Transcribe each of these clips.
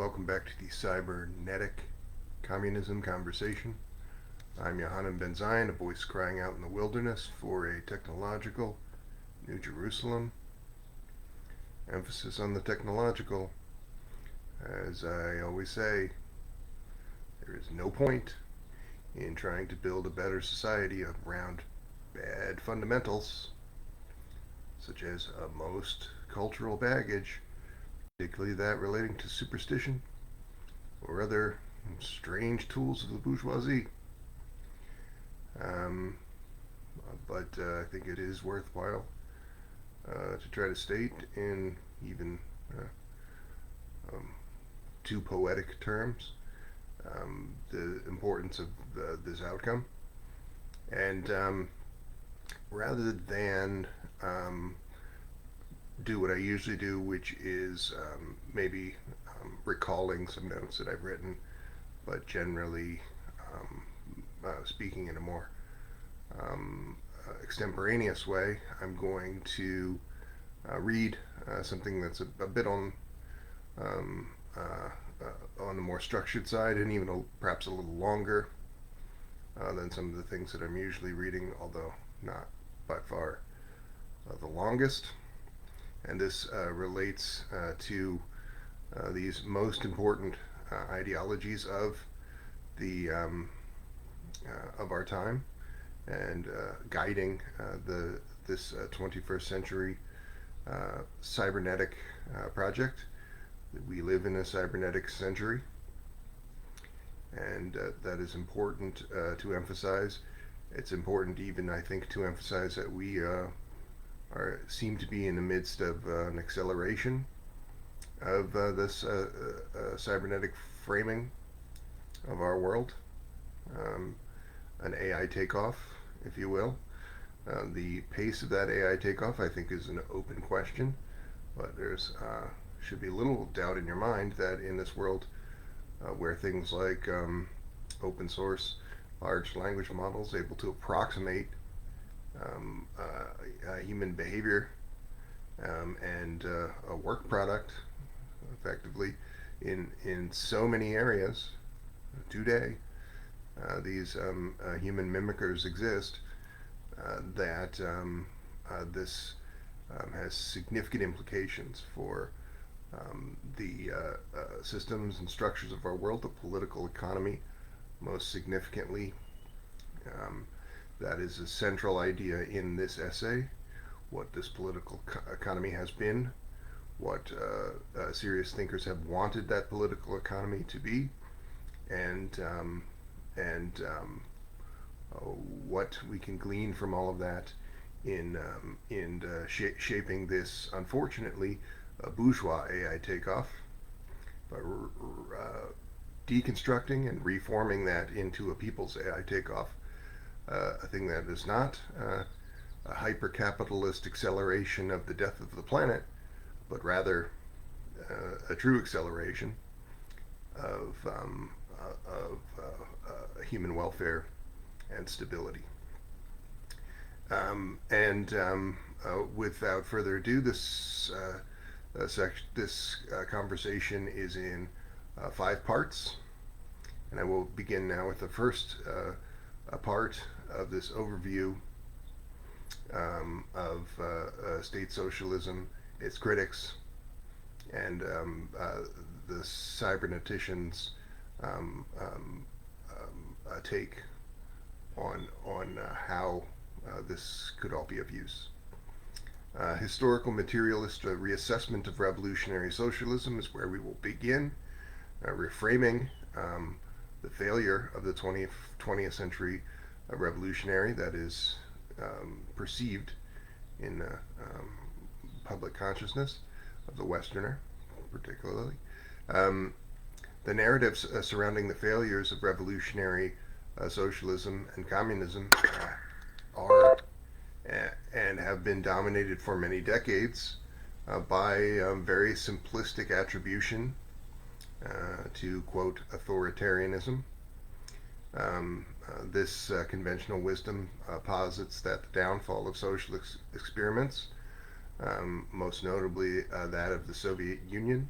welcome back to the cybernetic communism conversation. I'm Yohanan Ben Zion, a voice crying out in the wilderness for a technological New Jerusalem. Emphasis on the technological. As I always say, there is no point in trying to build a better society around bad fundamentals, such as most cultural baggage, particularly that relating to superstition or other strange tools of the bourgeoisie. But I think it is worthwhile to try to state in even too poetic terms the importance of this outcome. And rather than do what I usually do, which is maybe recalling some notes that I've written, but generally speaking in a more extemporaneous way, I'm going to read something that's a bit on the more structured side, and even perhaps a little longer than some of the things that I'm usually reading, although not by far the longest. And this relates to these most important ideologies of the of our time, and guiding this 21st century cybernetic project. We live in a cybernetic century, and that is important to emphasize. It's important even, I think, to emphasize that we seem to be in the midst of an acceleration of this cybernetic framing of our world, an AI takeoff, if you will. The pace of that AI takeoff, I think, is an open question, but there's should be little doubt in your mind that in this world where things like open source large language models able to approximate human behavior and a work product effectively in so many areas today, these human mimickers exist, that this has significant implications for the systems and structures of our world, the political economy, most significantly. That is a central idea in this essay, what this political economy has been, what serious thinkers have wanted that political economy to be, and what we can glean from all of that in shaping this, unfortunately, bourgeois AI takeoff, but deconstructing and reforming that into a people's AI takeoff, a thing that is not a hyper-capitalist acceleration of the death of the planet, but rather a true acceleration of human welfare and stability. Without further ado, this conversation is in 5 parts, and I will begin now with the first part of this overview of state socialism, its critics, and the cyberneticians' take on how this could all be of use. Historical materialist reassessment of revolutionary socialism is where we will begin, reframing the failure of the 20th century revolutionary that is perceived in public consciousness of the Westerner, particularly. The narratives surrounding the failures of revolutionary socialism and communism are and have been dominated for many decades by very simplistic attribution to, quote, authoritarianism. This conventional wisdom posits that the downfall of social experiments, most notably that of the Soviet Union,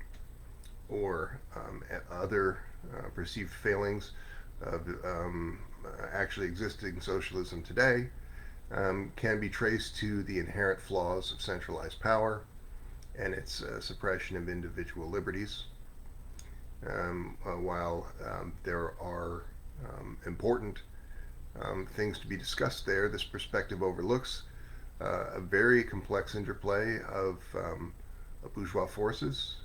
or other perceived failings of actually existing socialism today can be traced to the inherent flaws of centralized power and its suppression of individual liberties. While there are important things to be discussed there, this perspective overlooks a very complex interplay of bourgeois forces,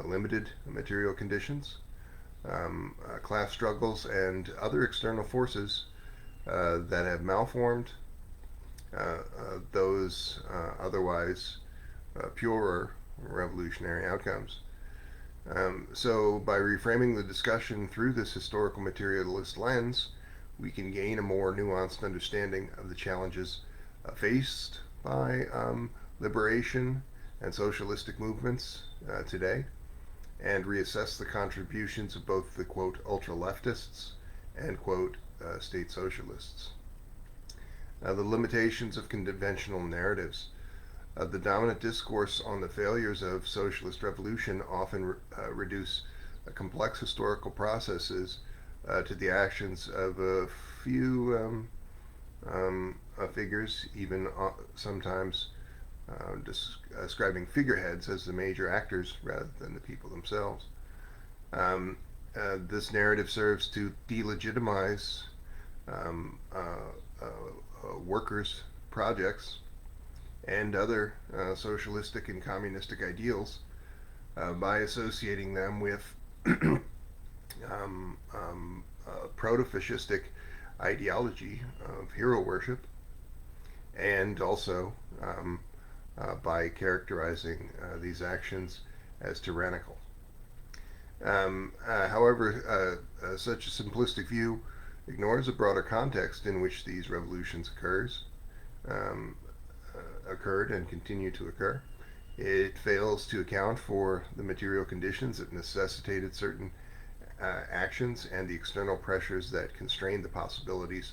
limited material conditions, class struggles, and other external forces that have malformed those otherwise purer revolutionary outcomes. So, by reframing the discussion through this historical materialist lens, we can gain a more nuanced understanding of the challenges faced by liberation and socialistic movements today, and reassess the contributions of both the quote ultra-leftists and quote state socialists. The limitations of conventional narratives. The dominant discourse on the failures of socialist revolution often reduce complex historical processes to the actions of a few figures, even sometimes describing figureheads as the major actors rather than the people themselves. This narrative serves to delegitimize workers' projects and other socialistic and communistic ideals by associating them with proto-fascistic ideology of hero worship, and also by characterizing these actions as tyrannical. However, such a simplistic view ignores a broader context in which these revolutions occurred and continue to occur. It fails to account for the material conditions that necessitated certain actions and the external pressures that constrain the possibilities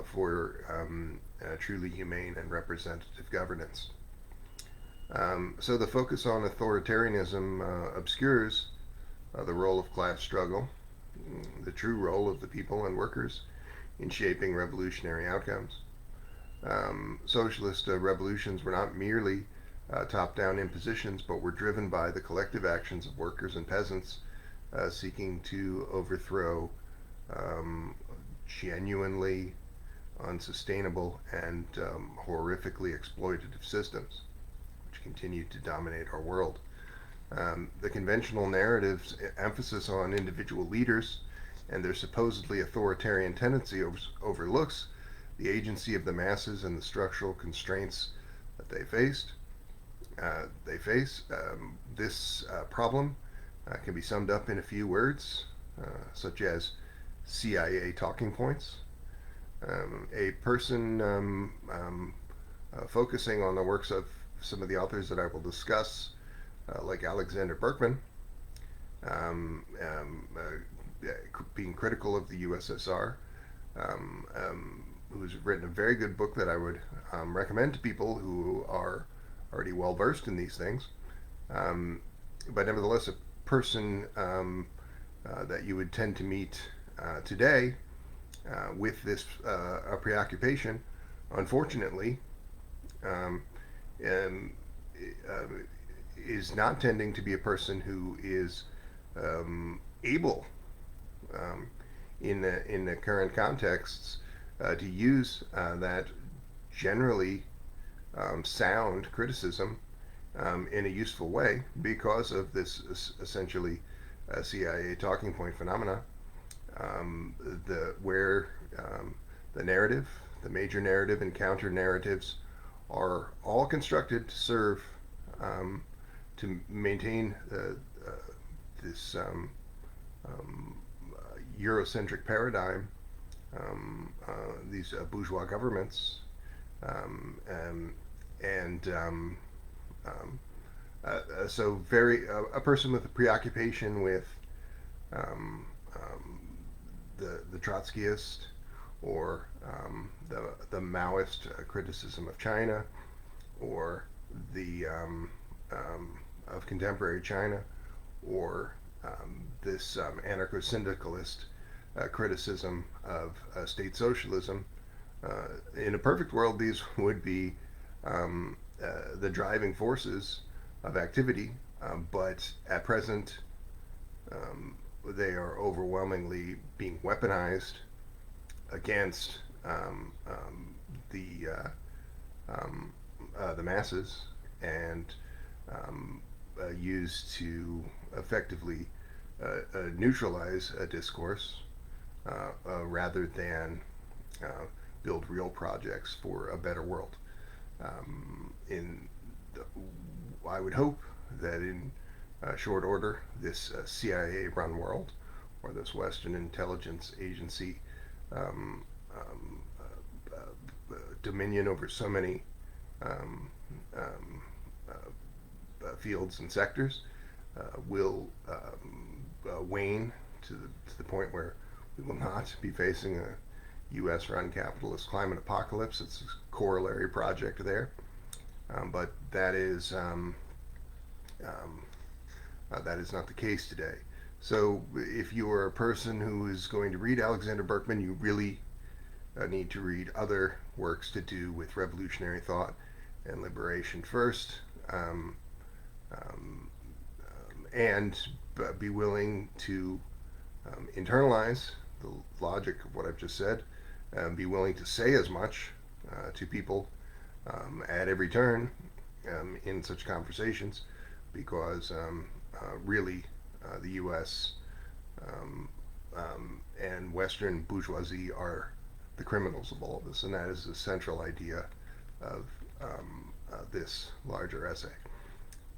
for truly humane and representative governance. So the focus on authoritarianism obscures the role of class struggle, the true role of the people and workers in shaping revolutionary outcomes. Socialist revolutions were not merely top-down impositions, but were driven by the collective actions of workers and peasants seeking to overthrow genuinely unsustainable and horrifically exploitative systems which continue to dominate our world. The conventional narrative's emphasis on individual leaders and their supposedly authoritarian tendency overlooks the agency of the masses and the structural constraints that they face. This problem can be summed up in a few words, such as CIA talking points. A person focusing on the works of some of the authors that I will discuss, like Alexander Berkman, being critical of the USSR, who's written a very good book that I would recommend to people who are already well versed in these things. But nevertheless, a person that you would tend to meet today with this preoccupation, unfortunately, is not tending to be a person who is able, in the current contexts, to use that generally sound criticism in a useful way because of this essentially CIA talking point phenomena, where the narrative, the major narrative and counter narratives are all constructed to serve to maintain this Eurocentric paradigm, these bourgeois governments, so a person with a preoccupation with the Trotskyist or the Maoist criticism of China, or the of contemporary China, or this anarcho-syndicalist criticism of state socialism. In a perfect world, these would be the driving forces of activity, but at present, they are overwhelmingly being weaponized against the the masses and used to effectively neutralize a discourse rather than build real projects for a better world. I would hope that in short order, this CIA-run world, or this Western intelligence agency dominion over so many fields and sectors, will wane to the point where we will not be facing a U.S.-run capitalist climate apocalypse. It's a corollary project there, but that is not the case today. So if you are a person who is going to read Alexander Berkman, you really need to read other works to do with revolutionary thought and liberation first, and be willing to internalize the logic of what I've just said, be willing to say as much to people at every turn in such conversations, because really the U.S. And Western bourgeoisie are the criminals of all of this, and that is the central idea of this larger essay.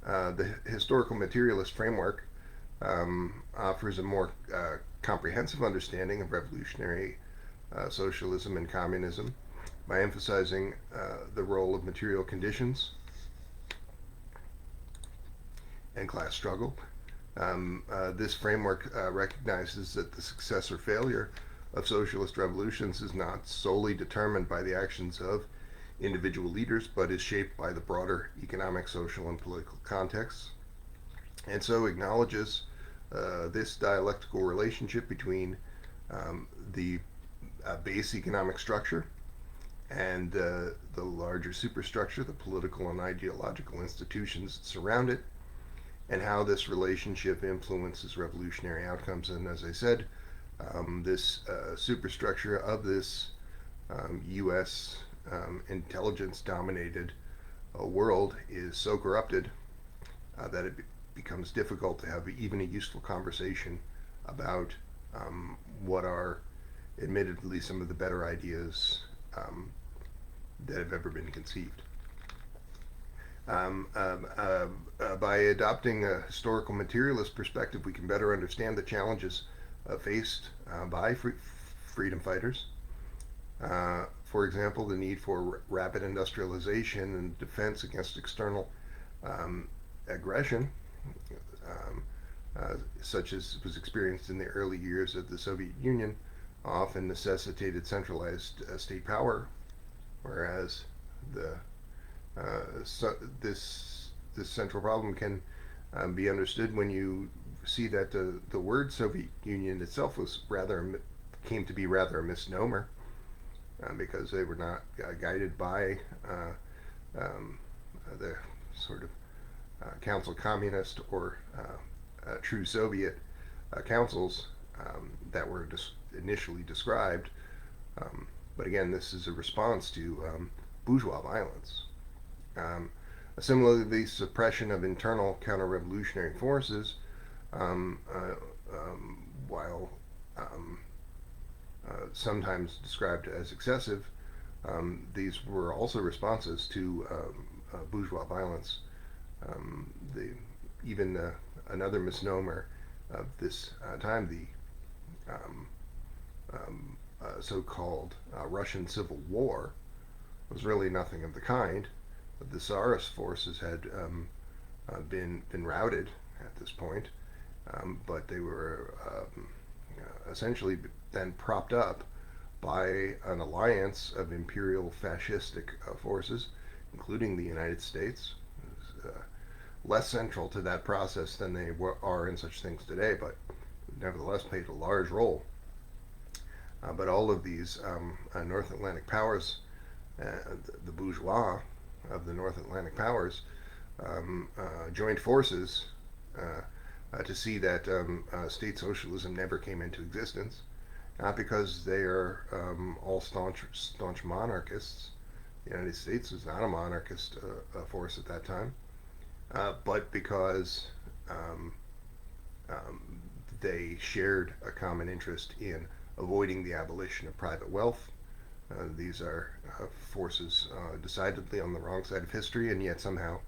The historical materialist framework offers a more comprehensive understanding of revolutionary socialism and communism by emphasizing the role of material conditions and class struggle. This framework recognizes that the success or failure of socialist revolutions is not solely determined by the actions of individual leaders, but is shaped by the broader economic, social, and political contexts, and so acknowledges this dialectical relationship between the base economic structure and the larger superstructure, the political and ideological institutions that surround it, and how this relationship influences revolutionary outcomes. And as I said, this superstructure of this U.S. Intelligence-dominated world is so corrupted that it becomes difficult to have even a useful conversation about what are admittedly some of the better ideas that have ever been conceived. By adopting a historical materialist perspective, we can better understand the challenges faced by freedom fighters. For example, the need for rapid industrialization and defense against external aggression, such as was experienced in the early years of the Soviet Union, often necessitated centralized state power, whereas this central problem can be understood when you see that the word Soviet Union itself came to be rather a misnomer, because they were not guided by the sort of council communist or true Soviet councils that were initially described. But again, this is a response to bourgeois violence. Similarly, the suppression of internal counter-revolutionary forces, while sometimes described as excessive, these were also responses to bourgeois violence. Another misnomer of this time, the so-called Russian Civil War, was really nothing of the kind. The Tsarist forces had been routed at this point, but they were essentially then propped up by an alliance of imperial fascistic forces, including the United States, less central to that process than they are in such things today, but nevertheless played a large role. But all of these North Atlantic powers, the bourgeois of the North Atlantic powers, joined forces to see that state socialism never came into existence, not because they are all staunch monarchists. The United States was not a monarchist force at that time, but because um, they shared a common interest in avoiding the abolition of private wealth. These are forces decidedly on the wrong side of history, and yet somehow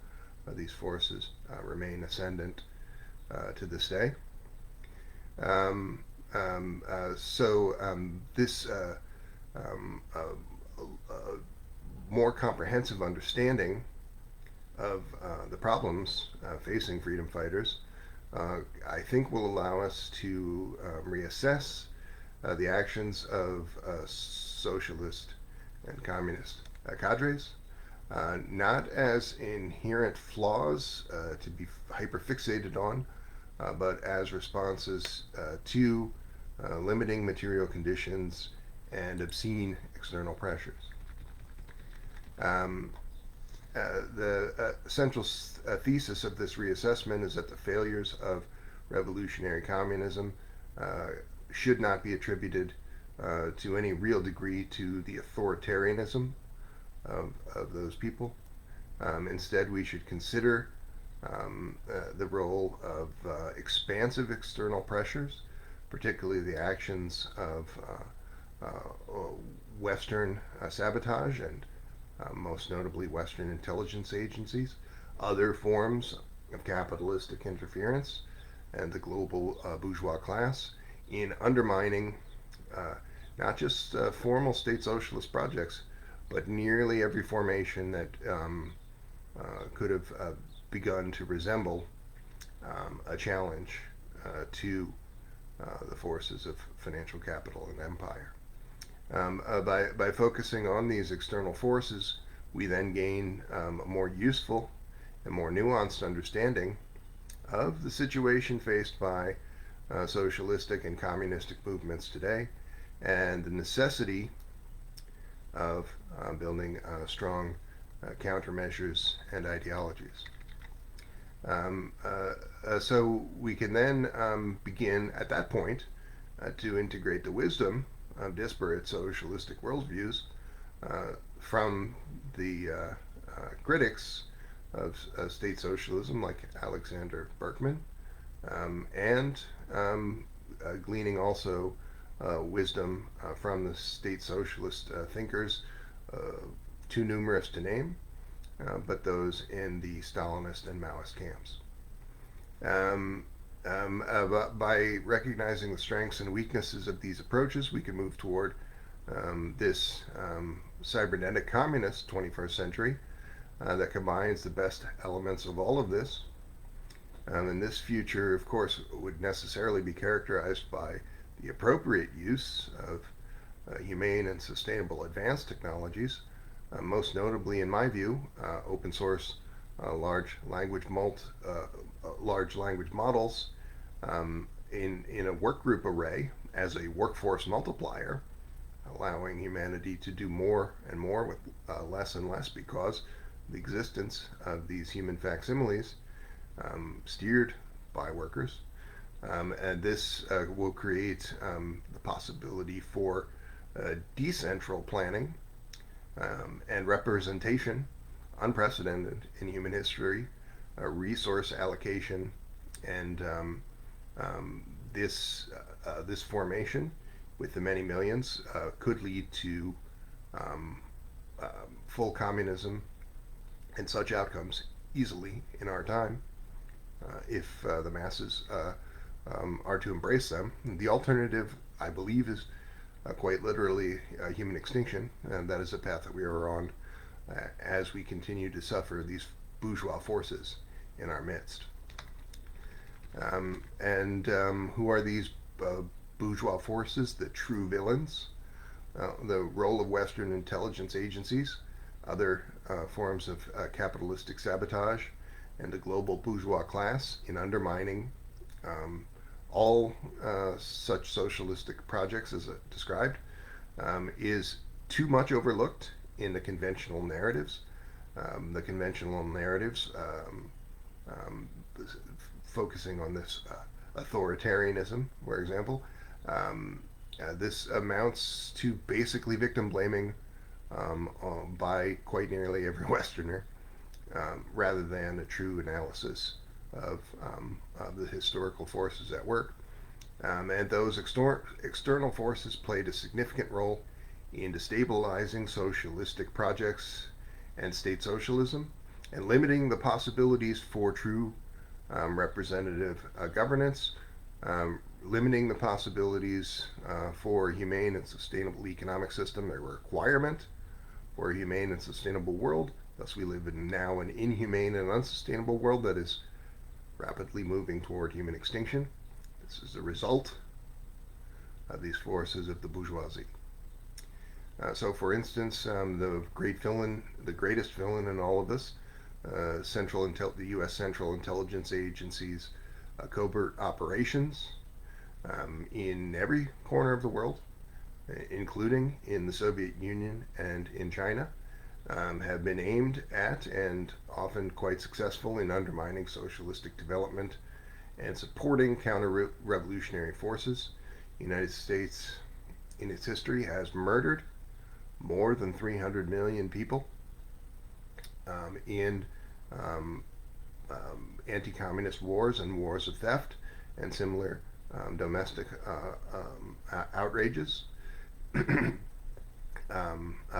these forces remain ascendant to this day. This more comprehensive understanding of the problems facing freedom fighters, I think will allow us to reassess the actions of socialist and communist cadres, not as inherent flaws to be hyperfixated on, but as responses to limiting material conditions and obscene external pressures. The central thesis of this reassessment is that the failures of revolutionary communism should not be attributed to any real degree to the authoritarianism of those people. Instead, we should consider the role of expansive external pressures, particularly the actions of Western sabotage and most notably Western intelligence agencies, other forms of capitalistic interference, and the global bourgeois class in undermining not just formal state socialist projects, but nearly every formation that could have begun to resemble a challenge to the forces of financial capital and empire. By focusing on these external forces, we then gain a more useful and more nuanced understanding of the situation faced by socialistic and communistic movements today, and the necessity of building strong countermeasures and ideologies. So we can then begin at that point to integrate the wisdom of disparate socialistic worldviews from the critics of state socialism like Alexander Berkman, and gleaning also wisdom from the state socialist thinkers, too numerous to name, but those in the Stalinist and Maoist camps. By recognizing the strengths and weaknesses of these approaches, we can move toward this cybernetic communist 21st century that combines the best elements of all of this. And this future, of course, would necessarily be characterized by the appropriate use of humane and sustainable advanced technologies, most notably, in my view, open source large language models in a workgroup array as a workforce multiplier, allowing humanity to do more and more with less and less, because the existence of these human facsimiles steered by workers. And this will create the possibility for decentral planning and representation, unprecedented in human history, resource allocation, and this formation with the many millions could lead to full communism and such outcomes easily in our time if the masses are to embrace them. The alternative, I believe, is quite literally human extinction, and that is a path that we are on as we continue to suffer these bourgeois forces in our midst. Who are these bourgeois forces? The true villains. The role of Western intelligence agencies, other forms of capitalistic sabotage, and the global bourgeois class in undermining all such socialistic projects as described is too much overlooked in the conventional narratives. The conventional narratives um, focusing on this authoritarianism, for example. This amounts to basically victim blaming by quite nearly every Westerner, rather than a true analysis of the historical forces at work. And those external forces played a significant role in destabilizing socialistic projects and state socialism and limiting the possibilities for true representative governance, limiting the possibilities for a humane and sustainable economic system, a requirement for a humane and sustainable world. Thus, we live in now an inhumane and unsustainable world that is rapidly moving toward human extinction. This is the result of these forces of the bourgeoisie. So, for instance, the greatest villain in all of this, the U.S. Central Intelligence Agency's covert operations in every corner of the world, including in the Soviet Union and in China, have been aimed at and often quite successful in undermining socialistic development and supporting counter-revolutionary forces. The United States, in its history, has murdered more than 300 million people in anti-communist wars and wars of theft and similar domestic outrages.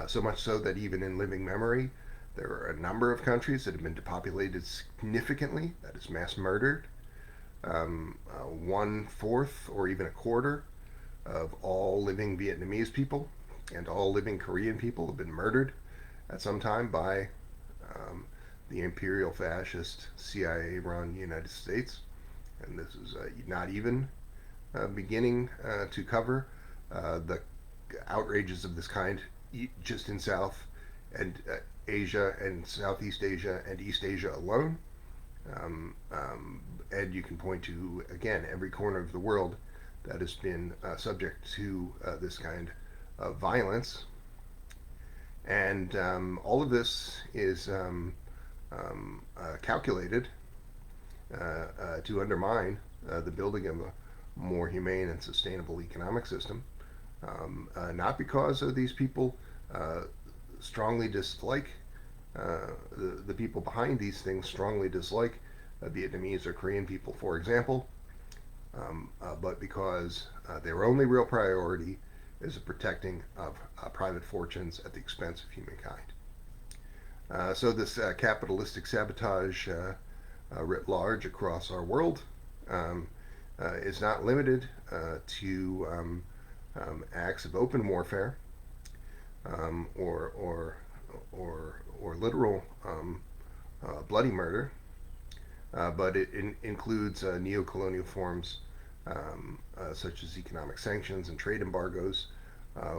So much so that even in living memory, there are a number of countries that have been depopulated significantly, that is, mass murdered. 1/4 or even a quarter of all living Vietnamese people and all living Korean people have been murdered at some time by the imperial fascist CIA-run United States. And this is not even beginning to cover the outrages of this kind just in South and Asia and Southeast Asia and East Asia alone. And you can point to, again, every corner of the world that has been subject to this kind of violence. And all of this is calculated to undermine the building of a more humane and sustainable economic system. Not because these people strongly dislike, the people behind these things strongly dislike Vietnamese or Korean people, for example, but because their only real priority is the protecting of private fortunes at the expense of humankind. So this capitalistic sabotage writ large across our world is not limited to acts of open warfare or literal bloody murder, but it includes neo-colonial forms such as economic sanctions and trade embargoes,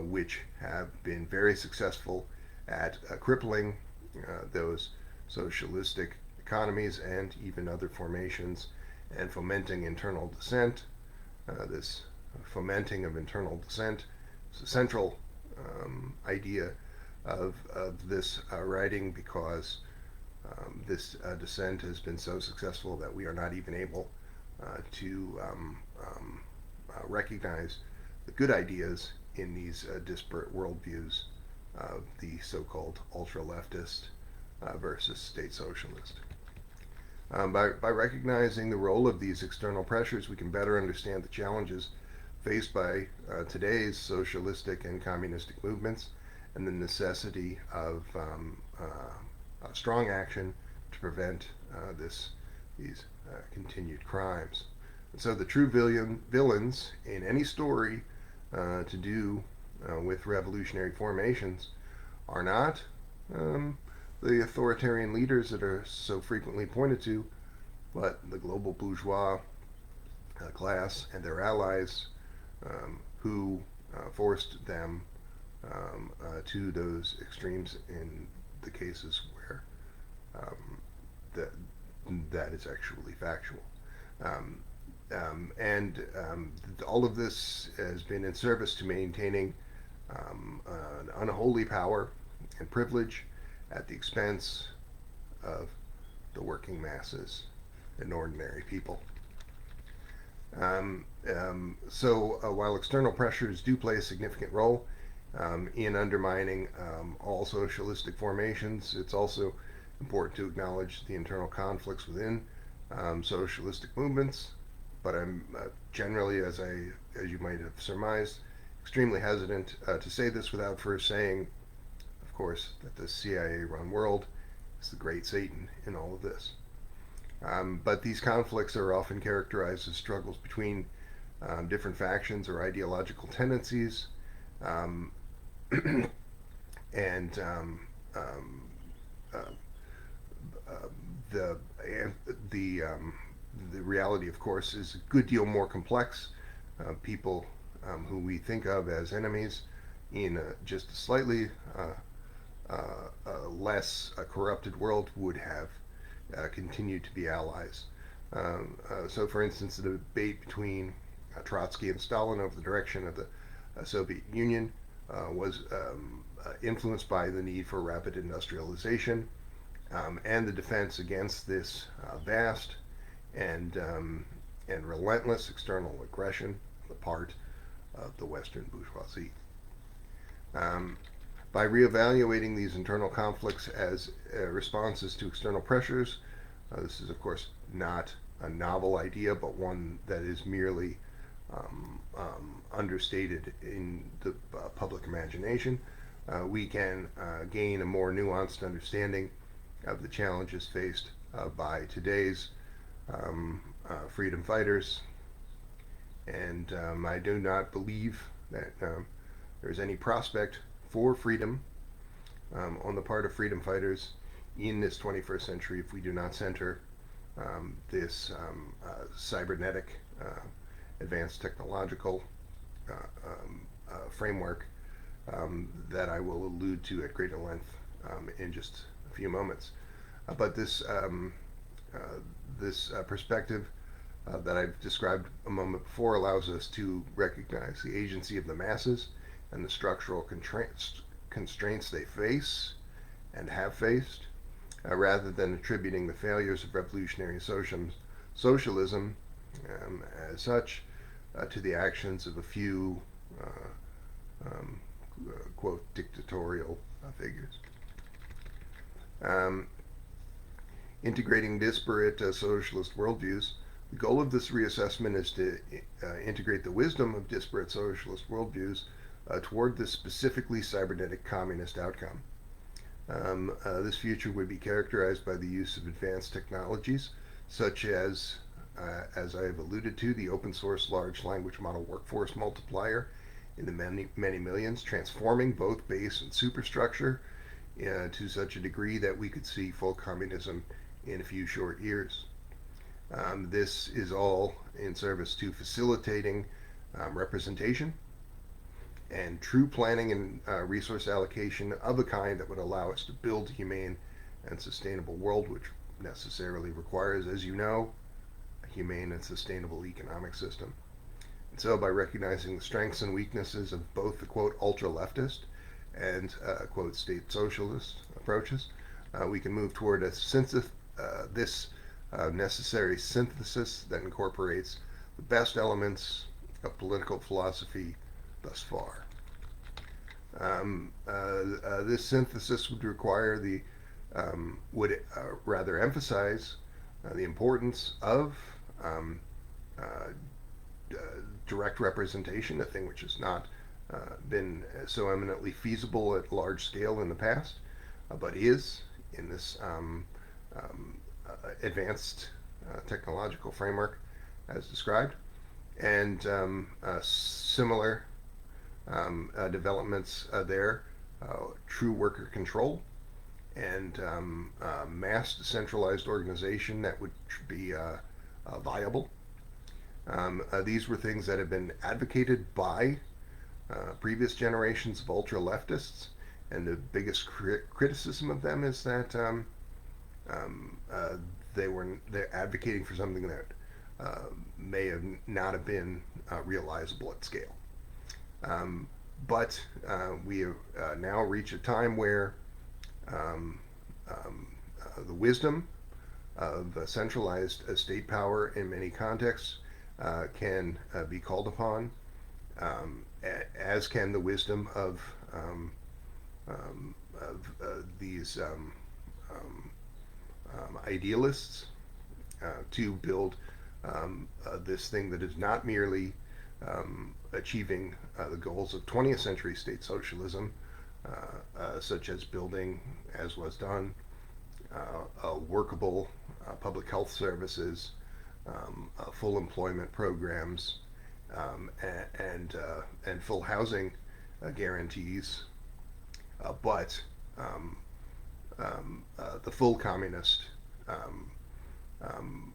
which have been very successful at crippling those socialistic economies and even other formations and fomenting internal dissent. This fomenting of internal dissent is a central idea of this writing, because this dissent has been so successful that we are not even able to recognize the good ideas in these disparate worldviews of the so-called ultra-leftist versus state socialist. By recognizing the role of these external pressures, we can better understand the challenges faced by today's socialistic and communistic movements and the necessity of strong action to prevent these continued crimes. And so the true villains in any story to do with revolutionary formations are not the authoritarian leaders that are so frequently pointed to, but the global bourgeois class and their allies who forced them to those extremes in the cases where that is actually factual. Um, and all of this has been in service to maintaining an unholy power and privilege at the expense of the working masses and ordinary people. While external pressures do play a significant role in undermining all socialistic formations, it's also important to acknowledge the internal conflicts within socialistic movements. But I'm generally, as you might have surmised, extremely hesitant to say this without first saying, of course, that the CIA-run world is the great Satan in all of this. But these conflicts are often characterized as struggles between different factions or ideological tendencies, um, and uh, uh, the the the reality, of course, is a good deal more complex. People who we think of as enemies in just a slightly less corrupted world would have continued to be allies. So, for instance, the debate between Trotsky and Stalin over the direction of the Soviet Union was influenced by the need for rapid industrialization and the defense against this vast and relentless external aggression on the part of the Western bourgeoisie. Um, by reevaluating these internal conflicts as responses to external pressures, this is, of course, not a novel idea, but one that is merely understated in the public imagination. We can gain a more nuanced understanding of the challenges faced by today's freedom fighters. And I do not believe that there's any prospect for freedom on the part of freedom fighters in this 21st century if we do not center this cybernetic advanced technological framework that I will allude to at greater length in just a few moments. But this perspective that I've described a moment before allows us to recognize the agency of the masses and the structural constraints they face and have faced, rather than attributing the failures of revolutionary socialism as such to the actions of a few quote dictatorial figures. Integrating disparate socialist worldviews. The goal of this reassessment is to integrate the wisdom of disparate socialist worldviews toward this specifically cybernetic communist outcome. This future would be characterized by the use of advanced technologies such as I have alluded to, the open source large language model workforce multiplier in the many millions, transforming both base and superstructure to such a degree that we could see full communism in a few short years. This is all in service to facilitating representation and true planning and resource allocation of a kind that would allow us to build a humane and sustainable world, which necessarily requires, as you know, a humane and sustainable economic system. And so, by recognizing the strengths and weaknesses of both the quote ultra-leftist and quote state socialist approaches, we can move toward this necessary synthesis that incorporates the best elements of political philosophy thus far. This synthesis would require rather emphasize the importance of direct representation, a thing which has not been so eminently feasible at large scale in the past, but is in this advanced technological framework as described, and similar developments there, true worker control, and mass decentralized organization that would be viable. These were things that have been advocated by previous generations of ultra-leftists, and the biggest criticism of them is that they're advocating for something that may have not have been realizable at scale. But we have now reached a time where um, the wisdom of centralized state power in many contexts can be called upon, as can the wisdom of these idealists to build this thing that is not merely achieving the goals of 20th century state socialism, such as building, as was done, workable public health services, full employment programs, and full housing guarantees, but the full communist um, um,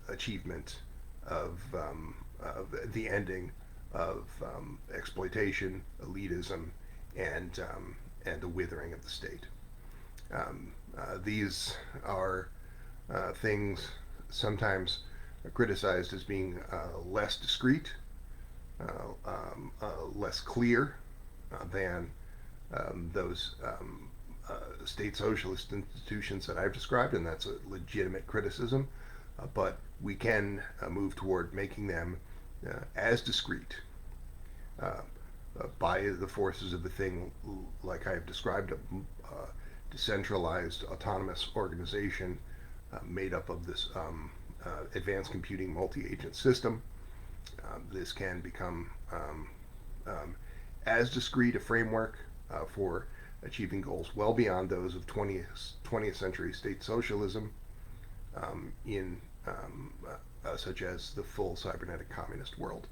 achievement of the ending of exploitation, elitism, and the withering of the state. These are things sometimes criticized as being less discreet, less clear than those state socialist institutions that I've described, and that's a legitimate criticism. But we can move toward making them as discreet by the forces of the thing, like I have described, a decentralized autonomous organization made up of this advanced computing multi-agent system. This can become as discrete a framework for achieving goals well beyond those of 20th century state socialism, such as the full cybernetic communist world.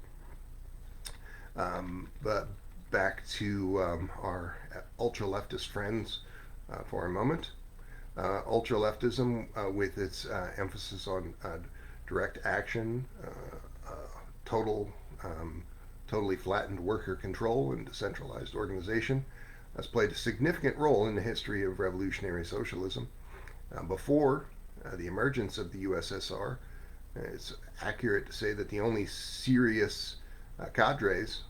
But back to our ultra-leftist friends for a moment. Ultra-leftism, with its emphasis on direct action, totally flattened worker control, and decentralized organization, has played a significant role in the history of revolutionary socialism. Before the emergence of the USSR, it's accurate to say that the only serious cadres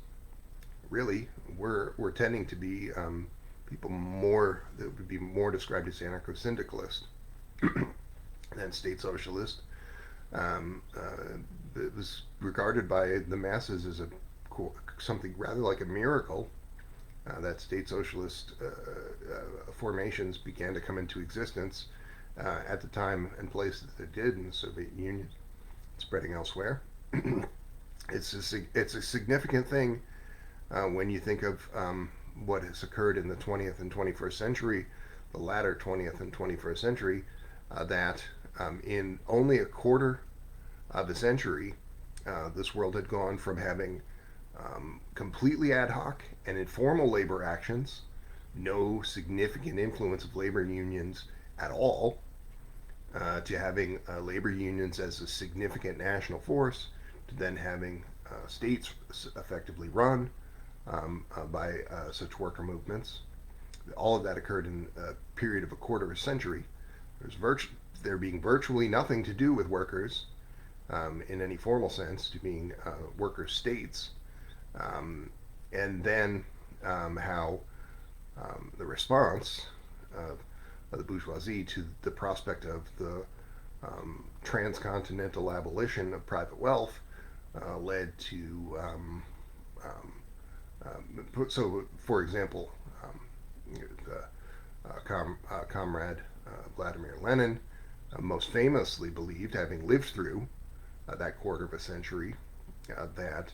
really were tending to be people more that would be more described as anarcho-syndicalist than state socialist. It was regarded by the masses as something rather like a miracle that state socialist formations began to come into existence at the time and place that they did in the Soviet Union, spreading elsewhere. It's a significant thing when you think of what has occurred in the 20th and 21st century, the latter 20th and 21st century, that in only a quarter of a century, this world had gone from having completely ad hoc and informal labor actions, no significant influence of labor unions at all, to having labor unions as a significant national force, to then having states effectively run by such worker movements. All of that occurred in a period of a quarter of a century. There being virtually nothing to do with workers in any formal sense, to being worker states. And then how the response of the bourgeoisie to the prospect of the transcontinental abolition of private wealth led to so, for example, comrade Vladimir Lenin most famously believed, having lived through that quarter of a century, that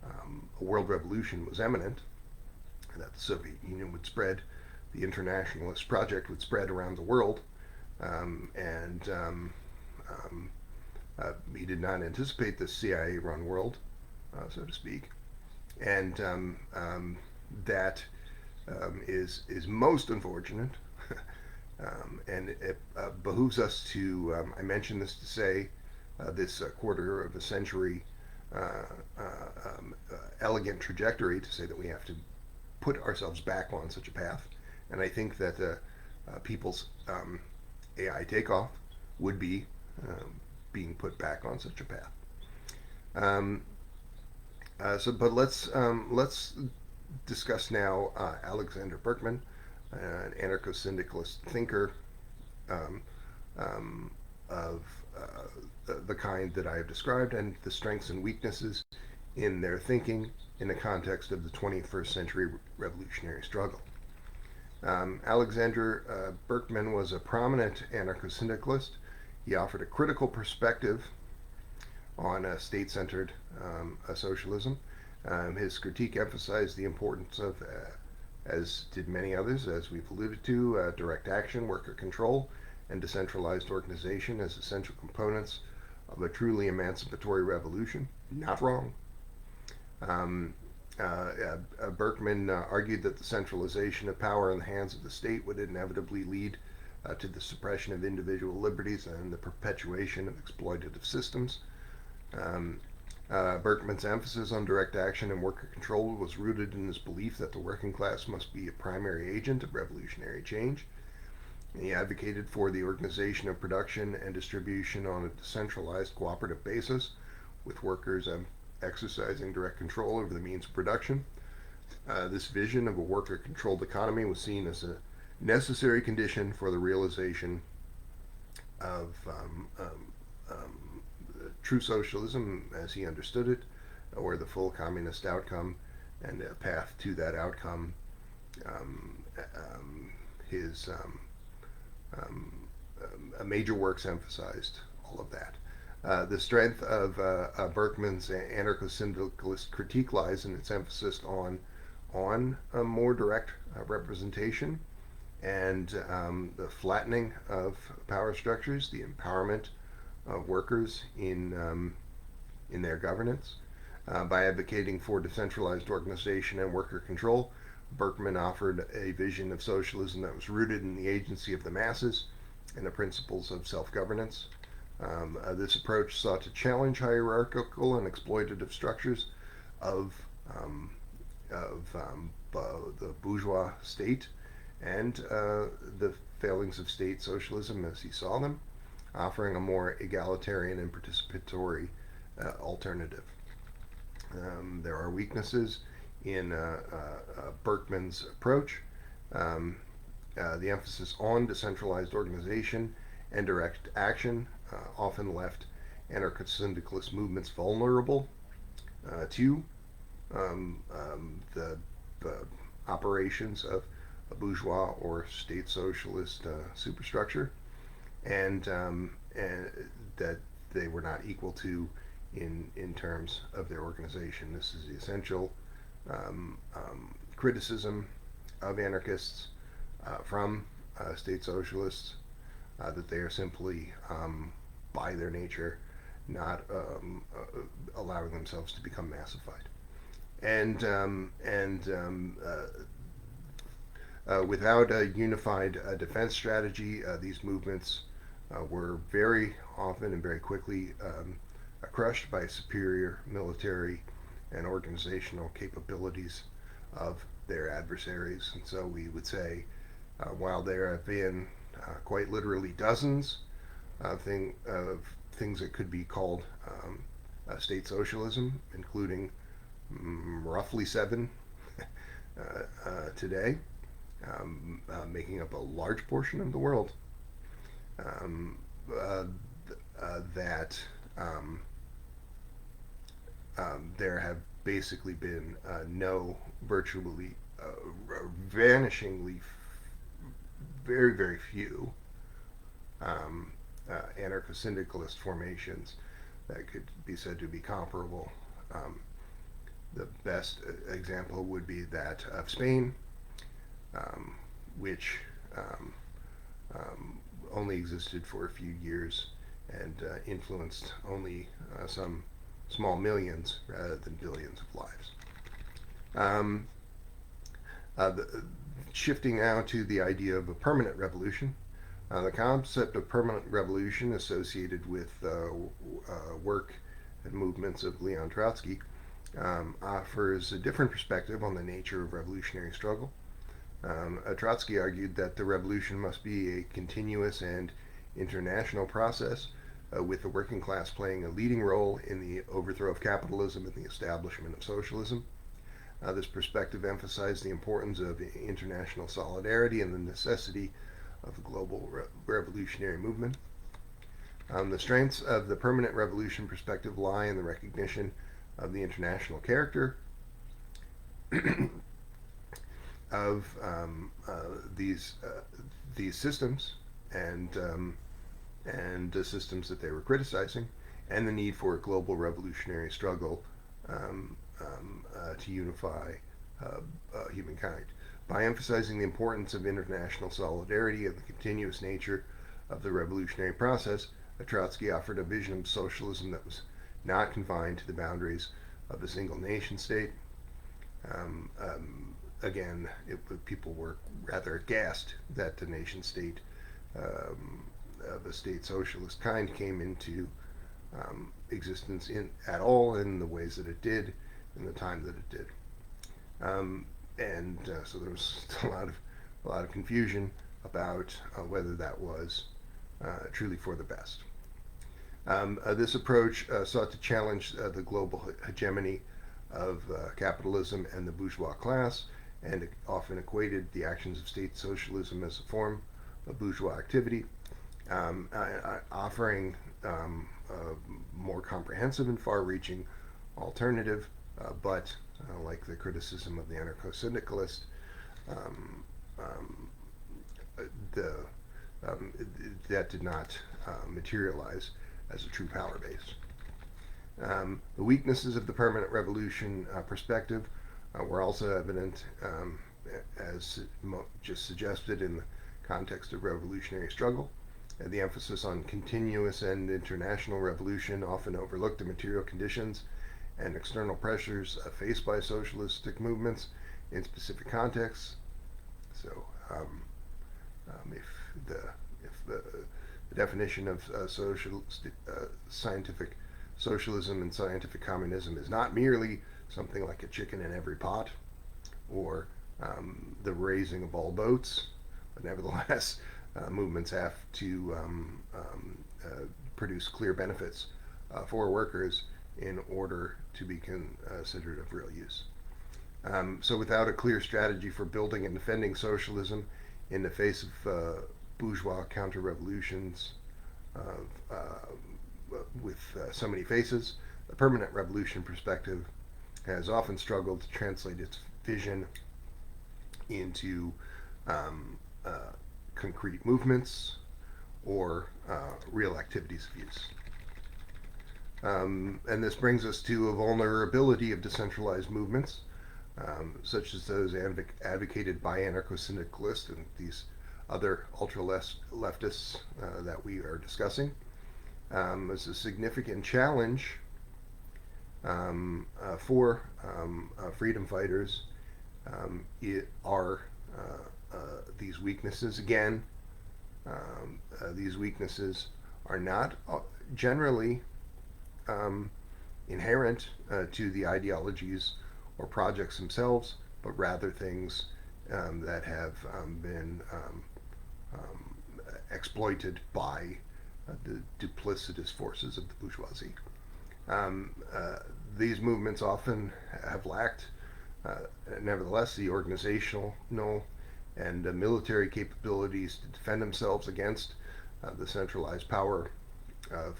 a world revolution was imminent, and that the Soviet Union would spread, the internationalist project would spread around the world, and he did not anticipate the CIA-run world, so to speak, and that is most unfortunate, and it behooves us to. I mention this to say this quarter of a century elegant trajectory, to say that we have to put ourselves back on such a path, and I think that people's AI takeoff would be being put back on such a path. Um, but let's discuss now Alexander Berkman, an anarcho-syndicalist thinker um, of the kind that I have described, and the strengths and weaknesses in their thinking in the context of the 21st century revolutionary struggle. Alexander Berkman was a prominent anarcho-syndicalist. He offered a critical perspective on state-centered socialism. His critique emphasized the importance of, as did many others, as we've alluded to, direct action, worker control, and decentralized organization as essential components of a truly emancipatory revolution. Not wrong. Berkman argued that the centralization of power in the hands of the state would inevitably lead to the suppression of individual liberties and the perpetuation of exploitative systems. Berkman's emphasis on direct action and worker control was rooted in his belief that the working class must be a primary agent of revolutionary change. He advocated for the organization of production and distribution on a decentralized cooperative basis, with workers exercising direct control over the means of production. This vision of a worker-controlled economy was seen as a necessary condition for the realization of true socialism as he understood it, or the full communist outcome, and a path to that outcome. His major works emphasized all of that. The strength of Berkman's anarcho-syndicalist critique lies in its emphasis on a more direct representation and the flattening of power structures, the empowerment of workers in their governance. By advocating for decentralized organization and worker control, Berkman offered a vision of socialism that was rooted in the agency of the masses and the principles of self-governance. This approach sought to challenge hierarchical and exploitative structures of the bourgeois state and the failings of state socialism as he saw them, offering a more egalitarian and participatory alternative. There are weaknesses in Berkman's approach. The emphasis on decentralized organization and direct action often left anarcho-syndicalist movements vulnerable to the operations of a bourgeois or state socialist superstructure, and that they were not equal to in terms of their organization. This is the essential criticism of anarchists from state socialists, that they are simply, by their nature, not allowing themselves to become massified. And without a unified defense strategy, these movements were very often and very quickly crushed by superior military and organizational capabilities of their adversaries. And so we would say, while there have been quite literally dozens of things that could be called state socialism, including roughly 7 today, making up a large portion of the world, that there have basically been virtually vanishingly very, very few anarcho-syndicalist formations that could be said to be comparable. The best example would be that of Spain, which only existed for a few years and influenced only some small millions rather than billions of lives. Shifting now to the idea of a permanent revolution, the concept of permanent revolution associated with work and movements of Leon Trotsky offers a different perspective on the nature of revolutionary struggle. Trotsky argued that the revolution must be a continuous and international process, with the working class playing a leading role in the overthrow of capitalism and the establishment of socialism. This perspective emphasized the importance of international solidarity and the necessity of the global revolutionary movement. The strengths of the permanent revolution perspective lie in the recognition of the international character of these systems and the systems that they were criticizing, and the need for a global revolutionary struggle to unify humankind. By emphasizing the importance of international solidarity and the continuous nature of the revolutionary process, Trotsky offered a vision of socialism that was not confined to the boundaries of a single nation state. Again, people were rather aghast that the nation state of a state socialist kind came into existence at all in the ways that it did, in the time that it did. So there was a lot of confusion about whether that was truly for the best. This approach sought to challenge the global hegemony of capitalism and the bourgeois class, and it often equated the actions of state socialism as a form of bourgeois activity, offering a more comprehensive and far-reaching alternative, but like the criticism of the anarcho-syndicalist, that did not materialize as a true power base. The weaknesses of the permanent revolution perspective were also evident, as just suggested, in the context of revolutionary struggle. The emphasis on continuous and international revolution often overlooked the material conditions and external pressures faced by socialistic movements in specific contexts. So, if the definition of scientific socialism and scientific communism is not merely something like a chicken in every pot, or the raising of all boats, but nevertheless, movements have to produce clear benefits for workers in order to be considered of real use. So without a clear strategy for building and defending socialism in the face of bourgeois counter-revolutions with so many faces, the permanent revolution perspective has often struggled to translate its vision into concrete movements or real activities of use. And this brings us to a vulnerability of decentralized movements, such as those advocated by anarcho-syndicalists and these other ultra-leftists that we are discussing. As a significant challenge for freedom fighters are these weaknesses. Again, these weaknesses are not generally inherent to the ideologies or projects themselves, but rather things that have been exploited by the duplicitous forces of the bourgeoisie. These movements often have lacked, nevertheless, the organizational and military capabilities to defend themselves against the centralized power of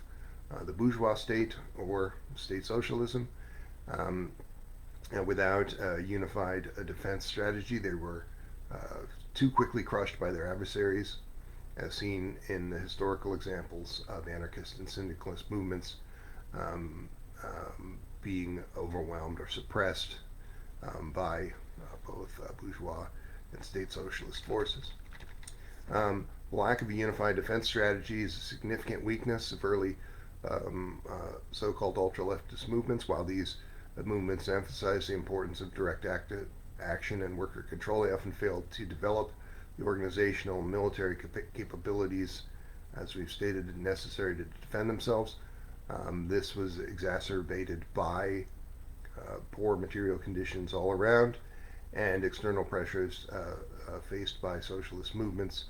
the bourgeois state or state socialism. And without a unified defense strategy, they were too quickly crushed by their adversaries, as seen in the historical examples of anarchist and syndicalist movements being overwhelmed or suppressed by both bourgeois and state socialist forces. Lack of a unified defense strategy is a significant weakness of early so-called ultra-leftist movements. While these movements emphasize the importance of direct action and worker control, they often failed to develop the organizational and military capabilities, as we've stated, necessary to defend themselves. This was exacerbated by poor material conditions all around and external pressures faced by socialist movements,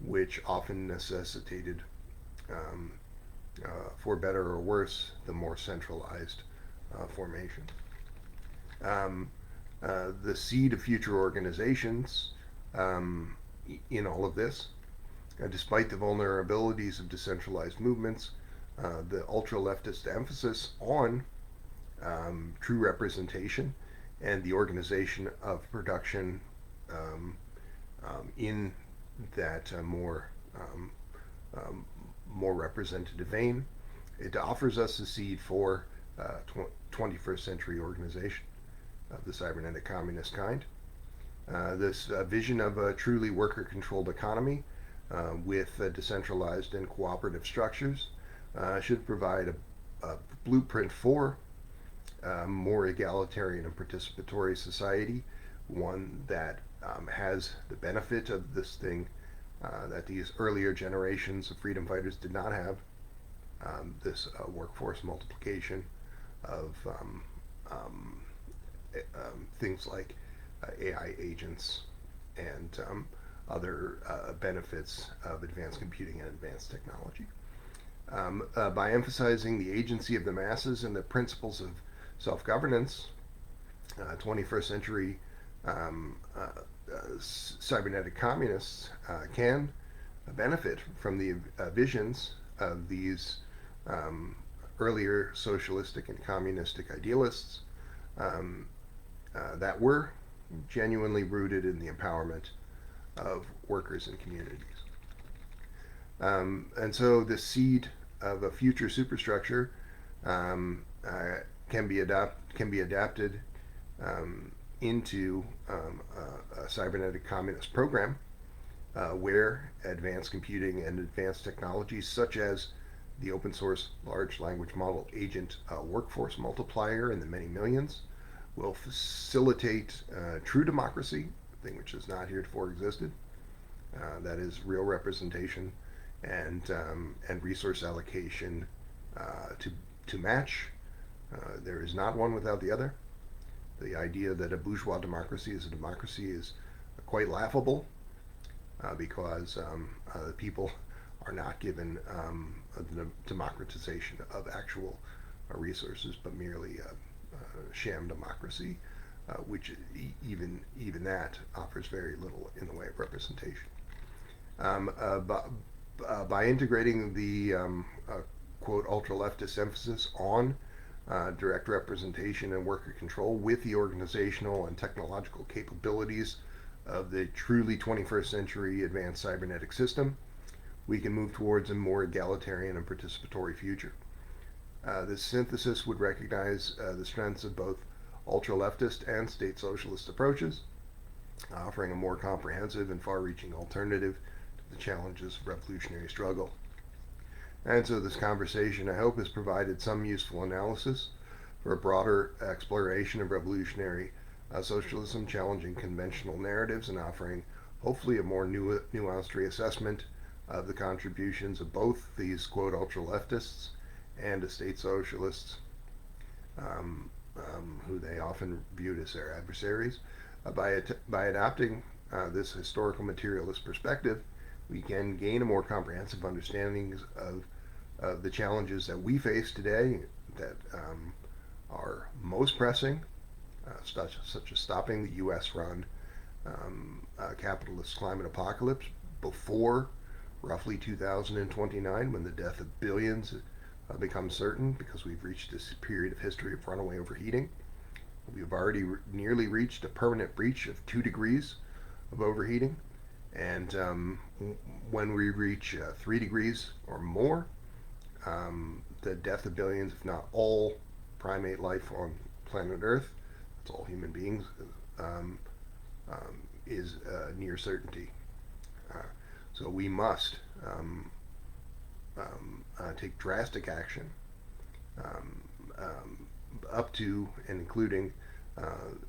which often necessitated for better or worse, the more centralized formation. The seed of future organizations in all of this, despite the vulnerabilities of decentralized movements, the ultra-leftist emphasis on true representation and the organization of production in that more representative vein, it offers us a seed for 21st century organization of the cybernetic communist kind. This vision of a truly worker-controlled economy with decentralized and cooperative structures should provide a blueprint for more egalitarian and participatory society, one that has the benefit of this thing that these earlier generations of freedom fighters did not have, this workforce multiplication of things like AI agents and other benefits of advanced computing and advanced technology. By emphasizing the agency of the masses and the principles of self-governance, 21st century cybernetic communists can benefit from the visions of these earlier socialistic and communistic idealists that were genuinely rooted in the empowerment of workers and communities. And so the seed of a future superstructure can be adapted into a cybernetic communist program where advanced computing and advanced technologies such as the open source large language model agent workforce multiplier in the many millions will facilitate true democracy, a thing which has not heretofore existed. That is real representation and resource allocation to match. There is not one without the other. The idea that a bourgeois democracy is a democracy is quite laughable because the people are not given the democratization of actual resources, but merely a sham democracy, which even that offers very little in the way of representation. By integrating the quote ultra-leftist emphasis on direct representation and worker control with the organizational and technological capabilities of the truly 21st century advanced cybernetic system, we can move towards a more egalitarian and participatory future. This synthesis would recognize the strengths of both ultra-leftist and state socialist approaches, offering a more comprehensive and far-reaching alternative to the challenges of revolutionary struggle. And so this conversation, I hope, has provided some useful analysis for a broader exploration of revolutionary socialism, challenging conventional narratives and offering, hopefully, a more nuanced reassessment of the contributions of both these, quote, ultra-leftists and the state socialists, who they often viewed as their adversaries. By adopting this historical materialist perspective, we can gain a more comprehensive understanding of the challenges that we face today that are most pressing, such as stopping the US-run capitalist climate apocalypse before roughly 2029, when the death of billions becomes certain, because we've reached this period of history of runaway overheating. We've already nearly reached a permanent breach of 2 degrees of overheating. And when we reach 3 degrees or more, the death of billions, if not all primate life on planet Earth, that's all human beings, is near certainty. So we must take drastic action up to and including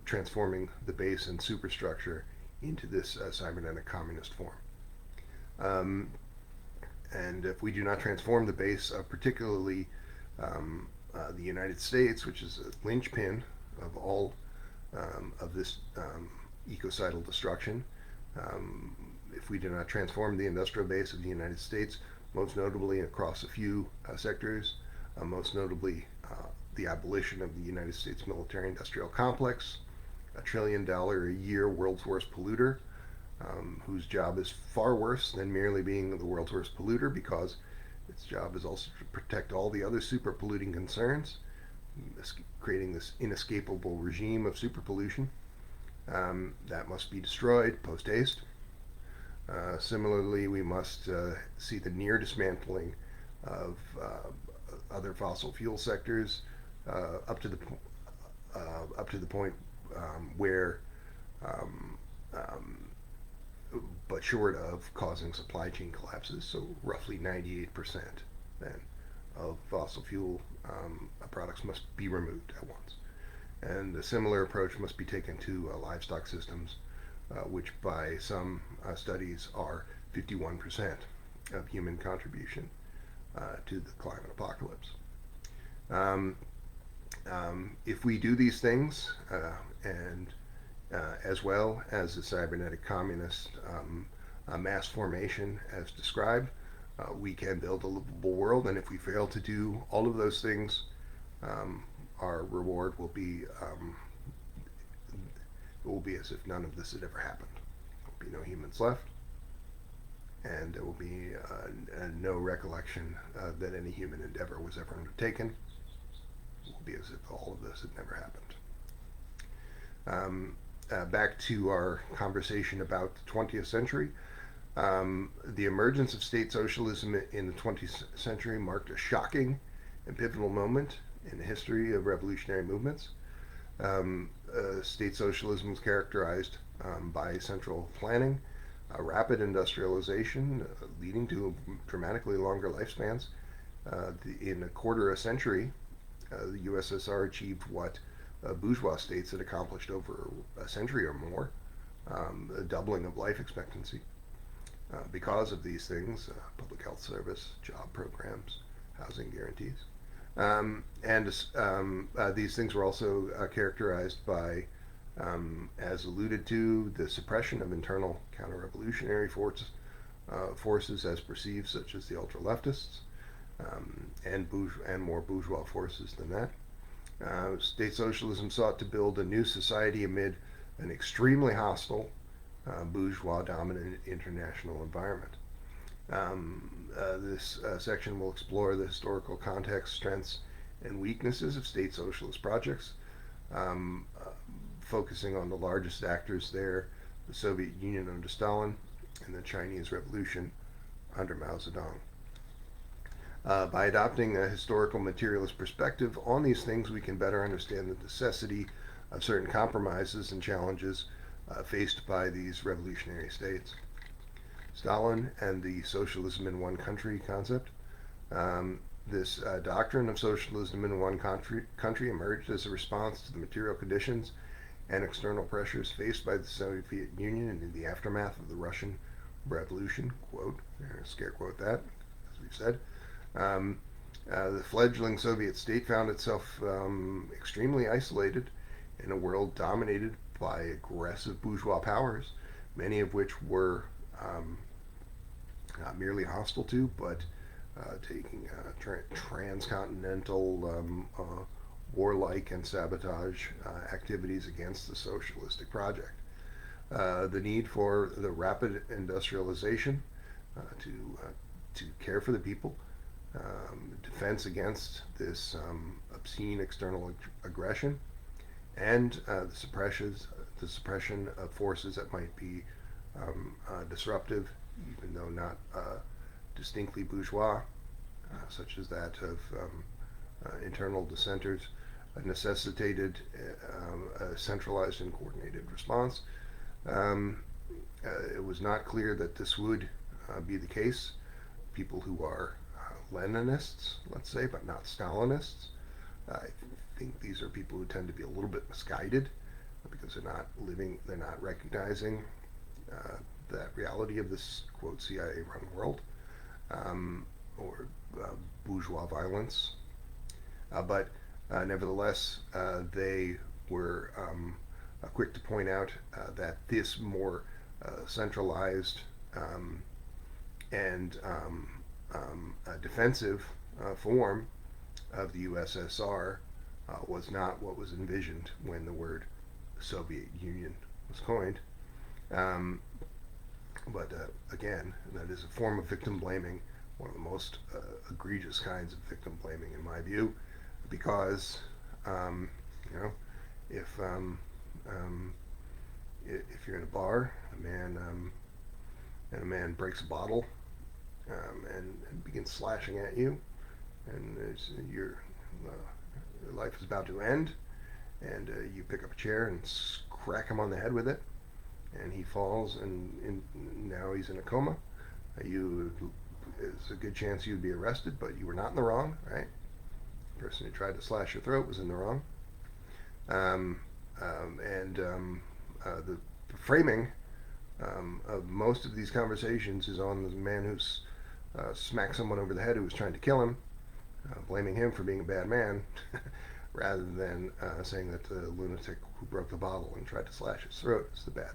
transforming the base and superstructure into this cybernetic communist form. And if we do not transform the base, particularly the United States, which is a linchpin of all of this ecocidal destruction, if we do not transform the industrial base of the United States, most notably across a few sectors, most notably the abolition of the United States military-industrial complex, $1 trillion a year world's worst polluter, whose job is far worse than merely being the world's worst polluter, because its job is also to protect all the other super polluting concerns, creating this inescapable regime of super pollution that must be destroyed post haste. Similarly, we must see the near dismantling of other fossil fuel sectors up to the point where, but short of causing supply chain collapses. So roughly 98% then of fossil fuel products must be removed at once. And a similar approach must be taken to livestock systems, which by some studies are 51% of human contribution to the climate apocalypse. If we do these things, and as well as the cybernetic communist mass formation as described, we can build a livable world. And if we fail to do all of those things, our reward will be it will be as if none of this had ever happened. There will be no humans left, and there will be no recollection that any human endeavor was ever undertaken. It will be as if all of this had never happened. Back to our conversation about the 20th century. The emergence of state socialism in the 20th century marked a shocking and pivotal moment in the history of revolutionary movements. State socialism was characterized by central planning, rapid industrialization, leading to dramatically longer lifespans. In a quarter of a century, the USSR achieved what bourgeois states had accomplished over a century or more, a doubling of life expectancy. Because of these things, public health service, job programs, housing guarantees. These things were also characterized by, as alluded to, the suppression of internal counter-revolutionary forces as perceived, such as the ultra-leftists, and more bourgeois forces than that. State socialism sought to build a new society amid an extremely hostile, bourgeois-dominant international environment. This section will explore the historical context, strengths, and weaknesses of state socialist projects, focusing on the largest actors there, the Soviet Union under Stalin and the Chinese Revolution under Mao Zedong. By adopting a historical materialist perspective on these things, we can better understand the necessity of certain compromises and challenges faced by these revolutionary states. Stalin and the socialism in one country concept. This doctrine of socialism in one country emerged as a response to the material conditions and external pressures faced by the Soviet Union in the aftermath of the Russian Revolution. Quote, scare quote that, as we've said. The fledgling Soviet state found itself extremely isolated in a world dominated by aggressive bourgeois powers, many of which were not merely hostile to, but taking transcontinental warlike and sabotage activities against the socialistic project. The need for the rapid industrialization to care for the people, defense against this obscene external aggression, and the suppression of forces that might be disruptive, even though not distinctly bourgeois, such as that of internal dissenters, necessitated a centralized and coordinated response. It was not clear that this would be the case. People who are Leninists, let's say, but not Stalinists, I think these are people who tend to be a little bit misguided because they're not recognizing that reality of this, quote, CIA-run world, or bourgeois violence. But nevertheless, they were quick to point out that this more centralized and defensive form of the USSR was not what was envisioned when the word Soviet Union was coined. Um, but again, that is a form of victim blaming, one of the most egregious kinds of victim blaming, in my view, because um, you know, if um, um, if you're in a bar, and a man breaks a bottle and begins slashing at you, and your life is about to end, and you pick up a chair and crack him on the head with it, and he falls, and now he's in a coma. It's a good chance you'd be arrested, but you were not in the wrong, right? The person who tried to slash your throat was in the wrong. The framing of most of these conversations is on the man who's smacked someone over the head who was trying to kill him, blaming him for being a bad man, rather than saying that the lunatic who broke the bottle and tried to slash his throat is the bad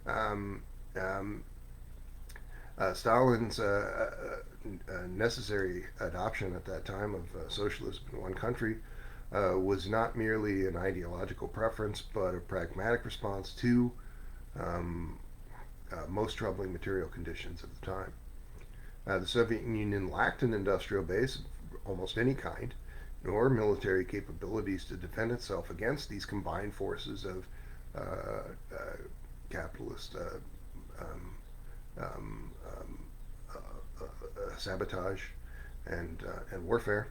man. Stalin's necessary adoption at that time of socialism in one country was not merely an ideological preference, but a pragmatic response to most troubling material conditions of the time. The Soviet Union lacked an industrial base of almost any kind, nor military capabilities to defend itself against these combined forces of capitalist sabotage and warfare.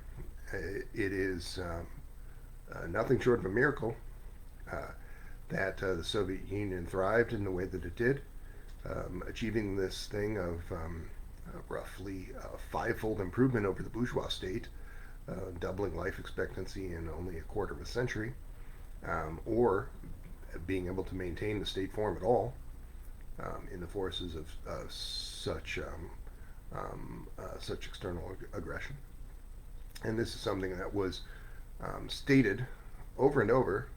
It is nothing short of a miracle that the Soviet Union thrived in the way that it did, achieving this thing of roughly a five-fold improvement over the bourgeois state, doubling life expectancy in only a quarter of a century, or being able to maintain the state form at all in the forces of such external aggression. And this is something that was stated over and over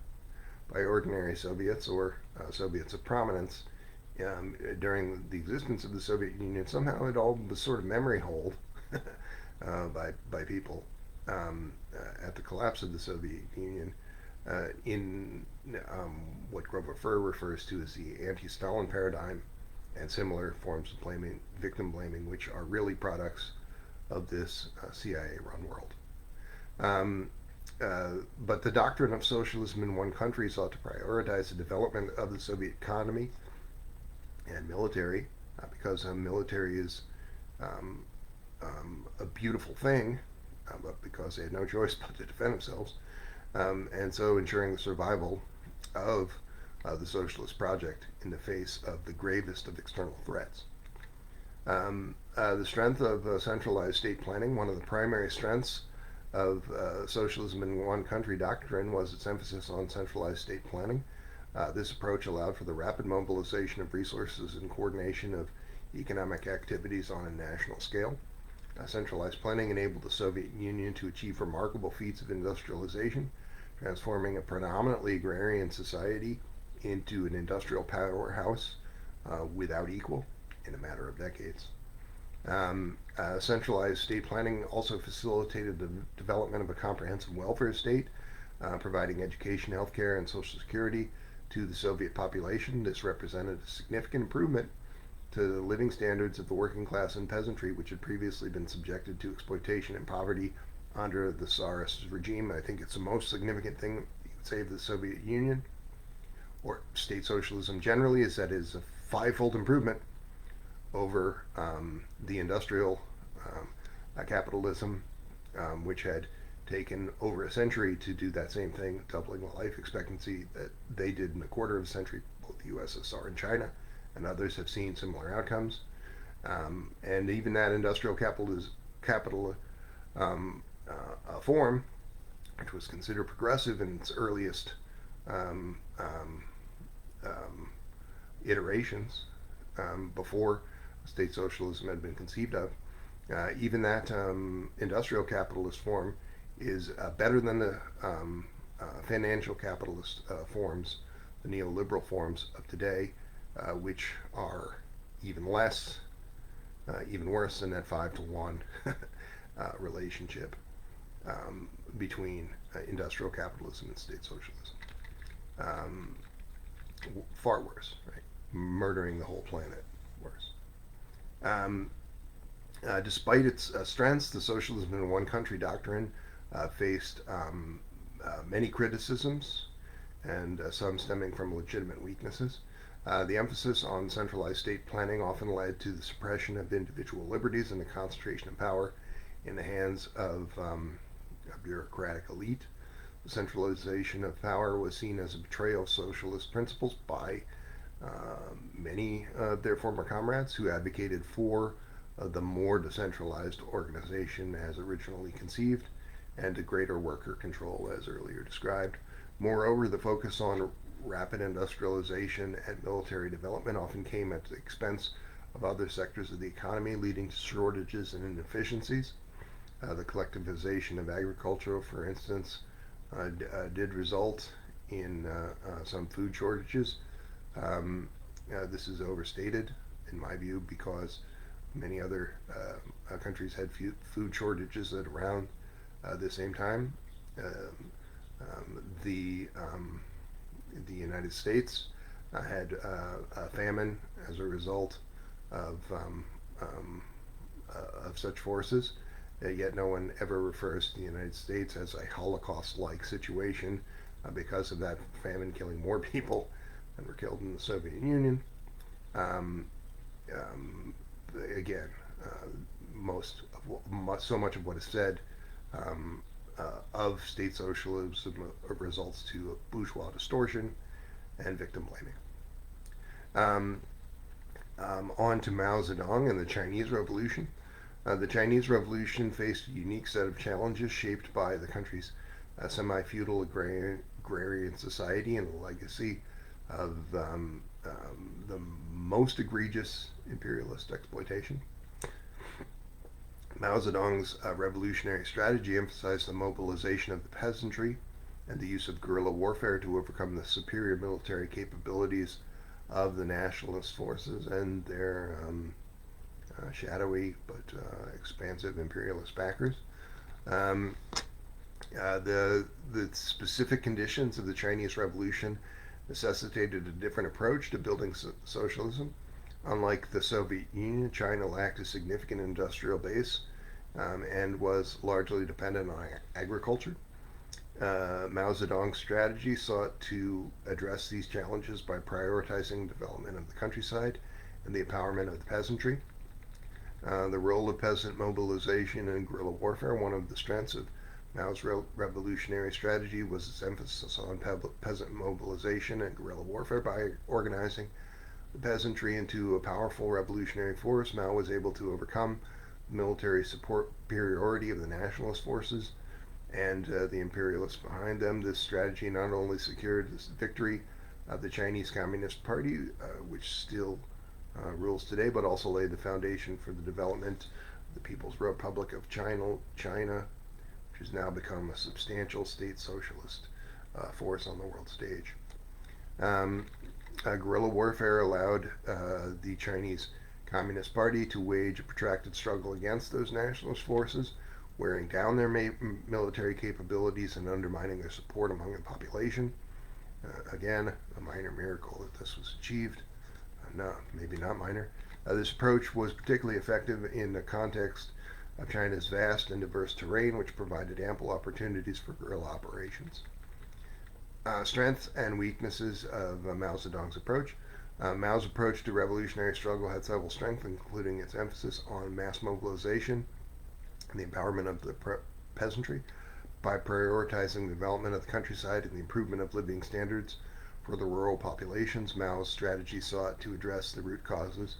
by ordinary Soviets or Soviets of prominence during the existence of the Soviet Union. Somehow it all was sort of memory holed by people at the collapse of the Soviet Union in what Grover Furr refers to as the anti-Stalin paradigm and similar forms of victim blaming, which are really products of this CIA-run world. But the doctrine of socialism in one country sought to prioritize the development of the Soviet economy and military, because military is a beautiful thing, but because they had no choice but to defend themselves, and so ensuring the survival of the socialist project in the face of the gravest of external threats. The strength of centralized state planning, one of the primary strengths of socialism in one country doctrine, was its emphasis on centralized state planning. This approach allowed for the rapid mobilization of resources and coordination of economic activities on a national scale. Centralized planning enabled the Soviet Union to achieve remarkable feats of industrialization, transforming a predominantly agrarian society into an industrial powerhouse without equal in a matter of decades. Centralized state planning also facilitated the development of a comprehensive welfare state, providing education, healthcare, and social security to the Soviet population. This represented a significant improvement to the living standards of the working class and peasantry, which had previously been subjected to exploitation and poverty under the Tsarist regime. I think it's the most significant thing you could say of the Soviet Union, or state socialism generally, is that it is a five-fold improvement over the industrial capitalism, which had taken over a century to do that same thing, doubling the life expectancy that they did in a quarter of a century. Both the USSR and China and others have seen similar outcomes. And even that industrial capital form, which was considered progressive in its earliest iterations before state socialism had been conceived of, even that industrial capitalist form is better than the financial capitalist forms, the neoliberal forms of today, which are even less even worse than that 5-to-1 relationship between industrial capitalism and state socialism. Um, Far worse, right? Murdering the whole planet worse. Um, Despite its strengths, the socialism in one country doctrine faced many criticisms, and some stemming from legitimate weaknesses. The emphasis on centralized state planning often led to the suppression of individual liberties and the concentration of power in the hands of a bureaucratic elite. The centralization of power was seen as a betrayal of socialist principles by many of their former comrades who advocated for the more decentralized organization as originally conceived and to greater worker control as earlier described. Moreover, the focus on rapid industrialization and military development often came at the expense of other sectors of the economy, leading to shortages and inefficiencies. The collectivization of agriculture, for instance, did result in some food shortages. This is overstated, in my view, because many other countries had food shortages at around the same time. The United States had a famine as a result of such forces. Yet no one ever refers to the United States as a Holocaust-like situation because of that famine killing more people than were killed in the Soviet Union. Again, so much of what is said of state socialism results to bourgeois distortion and victim blaming. On to Mao Zedong and the Chinese Revolution. The Chinese Revolution faced a unique set of challenges shaped by the country's semi-feudal agrarian society and the legacy of the most egregious imperialist exploitation. Mao Zedong's revolutionary strategy emphasized the mobilization of the peasantry and the use of guerrilla warfare to overcome the superior military capabilities of the nationalist forces and their shadowy but expansive imperialist backers. The specific conditions of the Chinese Revolution necessitated a different approach to building socialism. Unlike the Soviet Union, China lacked a significant industrial base and was largely dependent on agriculture. Mao Zedong's strategy sought to address these challenges by prioritizing development of the countryside and the empowerment of the peasantry. The role of peasant mobilization and guerrilla warfare, one of the strengths of Mao's revolutionary strategy was its emphasis on peasant mobilization and guerrilla warfare. By organizing the peasantry into a powerful revolutionary force, Mao was able to overcome the military superiority of the nationalist forces and the imperialists behind them. This strategy not only secured the victory of the Chinese Communist Party, which still rules today, but also laid the foundation for the development of the People's Republic of China, which has now become a substantial state socialist force on the world stage. Guerrilla warfare allowed the Chinese Communist Party to wage a protracted struggle against those nationalist forces, wearing down their military capabilities and undermining their support among the population. Again, a minor miracle that this was achieved. No, maybe not minor. This approach was particularly effective in the context of China's vast and diverse terrain, which provided ample opportunities for guerrilla operations. Strengths and weaknesses of Mao Zedong's approach. Mao's approach to revolutionary struggle had several strengths, including its emphasis on mass mobilization and the empowerment of the peasantry by prioritizing the development of the countryside and the improvement of living standards for the rural populations. Mao's strategy sought to address the root causes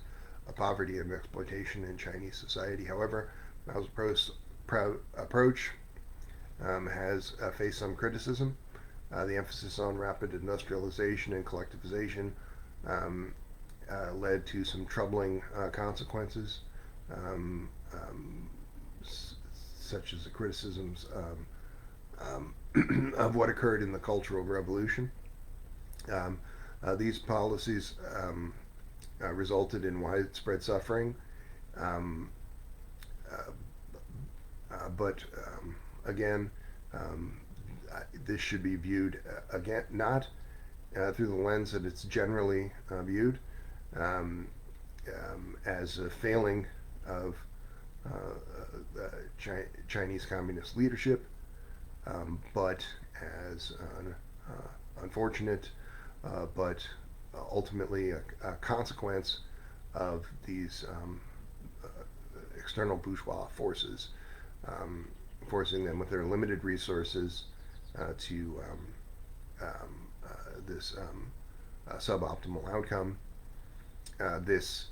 of poverty and exploitation in Chinese society. However, Mao's approach has faced some criticism. The emphasis on rapid industrialization and collectivization led to some troubling consequences, such as the criticisms of what occurred in the Cultural Revolution. These policies resulted in widespread suffering Um, but again, um, this should be viewed again not through the lens that it's generally viewed um, as a failing of Chinese communist leadership, but as an unfortunate but ultimately a consequence of these external bourgeois forces, forcing them with their limited resources to this suboptimal outcome. This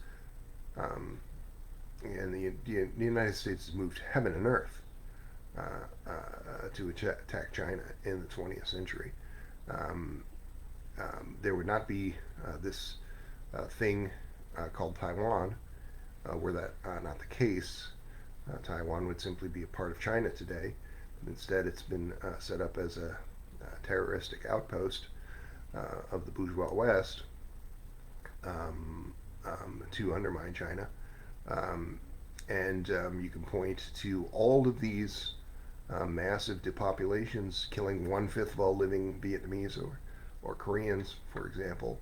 and the United States has moved heaven and earth to attack China in the 20th century. There would not be this thing called Taiwan were that not the case. Taiwan would simply be a part of China today. But instead, it's been set up as a terroristic outpost of the bourgeois West to undermine China. And you can point to all of these massive depopulations, killing 1/5 of all living Vietnamese or Koreans, for example,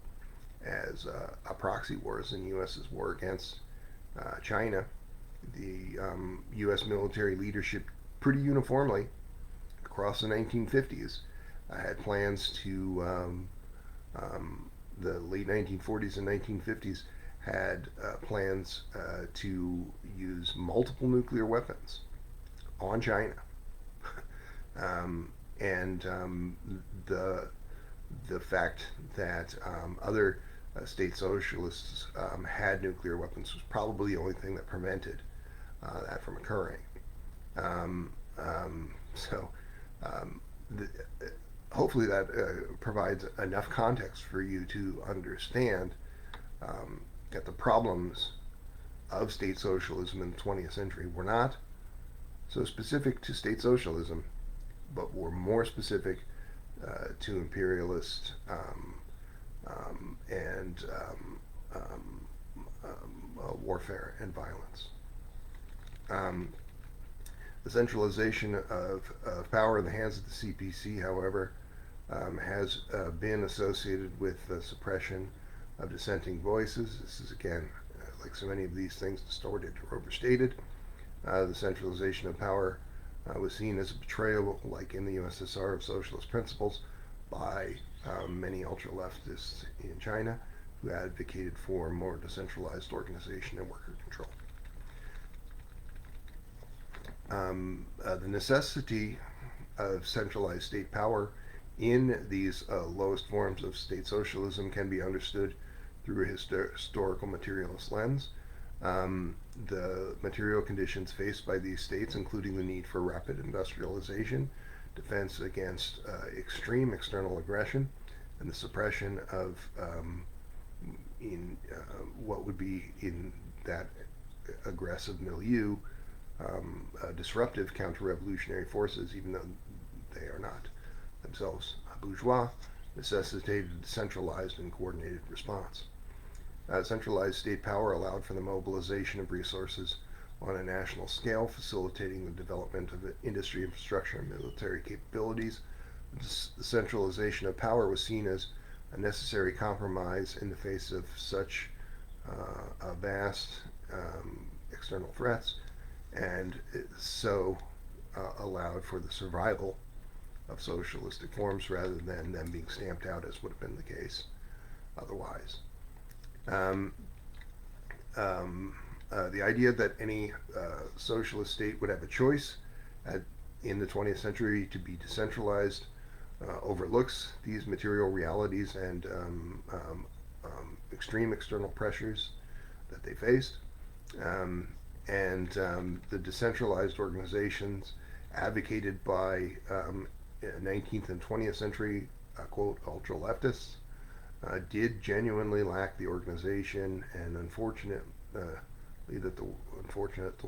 as a proxy wars in the U.S.'s war against China. The U.S. military leadership pretty uniformly across the 1950s had plans to, the late 1940s and 1950s had plans to use multiple nuclear weapons on China. And the fact that other state socialists had nuclear weapons was probably the only thing that prevented that from occurring. So hopefully that provides enough context for you to understand that the problems of state socialism in the 20th century were not so specific to state socialism, but were more specific to imperialist and warfare and violence. The centralization of power in the hands of the CPC, however, has been associated with the suppression of dissenting voices. This is, again, like so many of these things, distorted or overstated. The centralization of power was seen as a betrayal, like in the USSR, of socialist principles by many ultra-leftists in China who advocated for more decentralized organization and worker control. The necessity of centralized state power in these lowest forms of state socialism can be understood through a historical materialist lens. The material conditions faced by these states, including the need for rapid industrialization, defense against extreme external aggression, and the suppression of what would be in that aggressive milieu disruptive counter-revolutionary forces, even though they are not themselves bourgeois, necessitated a centralized and coordinated response. Centralized state power allowed for the mobilization of resources on a national scale, facilitating the development of industry infrastructure and military capabilities. The centralization of power was seen as a necessary compromise in the face of such vast external threats, and so allowed for the survival of socialistic forms rather than them being stamped out, as would have been the case otherwise. The idea that any socialist state would have a choice in the 20th century to be decentralized overlooks these material realities and extreme external pressures that they faced. And the decentralized organizations advocated by 19th and 20th century, quote, ultra-leftists, did genuinely lack the organization, and unfortunately the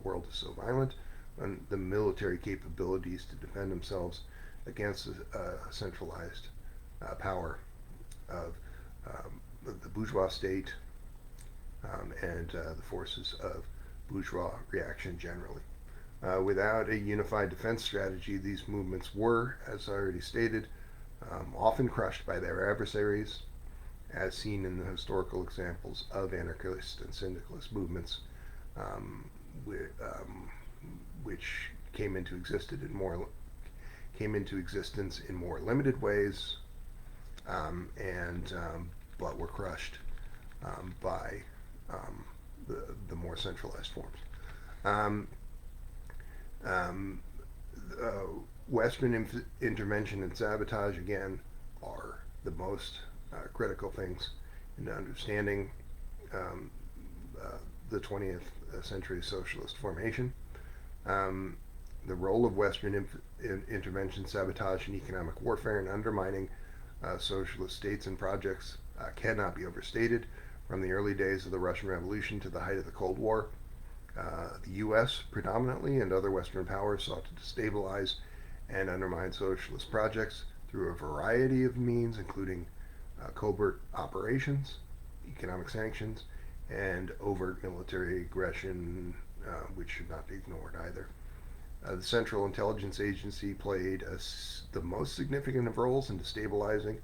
world is so violent, and the military capabilities to defend themselves against the centralized power of the bourgeois state and the forces of bourgeois reaction generally. Without a unified defense strategy, these movements were, as I already stated, often crushed by their adversaries, as seen in the historical examples of anarchist and syndicalist movements, um, which came into existence in more limited ways, and but were crushed by the more centralized forms. Um, um, Western intervention and sabotage, again, are the most critical things in understanding um, the 20th century socialist formation. Um, the role of Western intervention, sabotage, and economic warfare in undermining socialist states and projects cannot be overstated. From the early days of the Russian Revolution to the height of the Cold War, the U.S. predominantly and other Western powers sought to destabilize and undermine socialist projects through a variety of means, including covert operations, economic sanctions, and overt military aggression, which should not be ignored either. The Central Intelligence Agency played the most significant of roles in destabilizing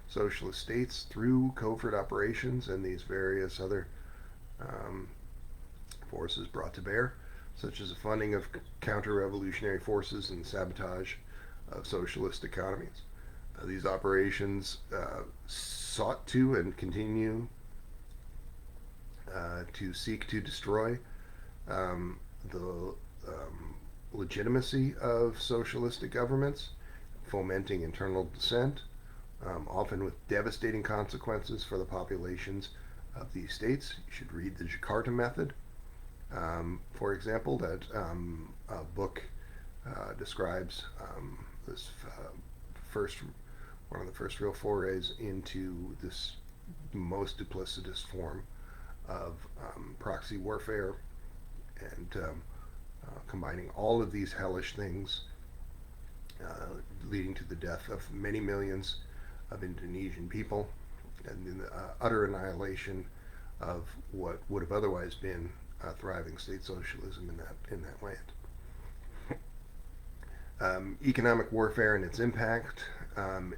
socialist states through covert operations and these various other um, forces brought to bear, such as the funding of counter-revolutionary forces and sabotage of socialist economies. These operations sought to and continue to seek to destroy the legitimacy of socialistic governments, fomenting internal dissent, often with devastating consequences for the populations of these states. You should read the Jakarta Method, for example. That book describes this one of the first real forays into this most duplicitous form of proxy warfare, and combining all of these hellish things, leading to the death of many millions of Indonesian people and the utter annihilation of what would have otherwise been thriving state socialism in that land. Economic warfare and its impact,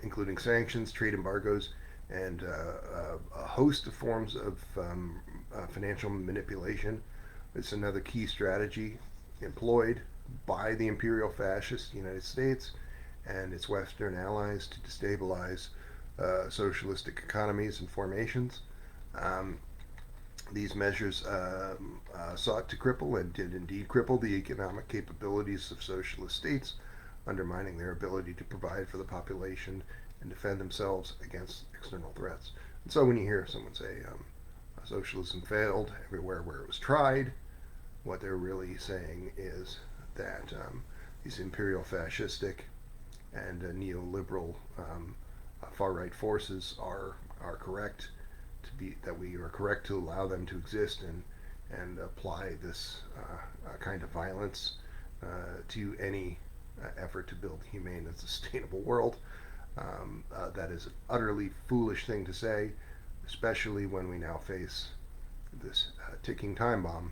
including sanctions, trade embargoes, and a host of forms of financial manipulation. It's another key strategy employed by the imperial fascist United States and its Western allies to destabilize socialistic economies and formations. These measures sought to cripple and did indeed cripple the economic capabilities of socialist states, undermining their ability to provide for the population and defend themselves against external threats. And so when you hear someone say socialism failed everywhere where it was tried, what they're really saying is that these imperial fascistic and neoliberal far-right forces are correct that we are correct to allow them to exist and apply this kind of violence to any effort to build a humane and sustainable world. That is an utterly foolish thing to say, especially when we now face this ticking time bomb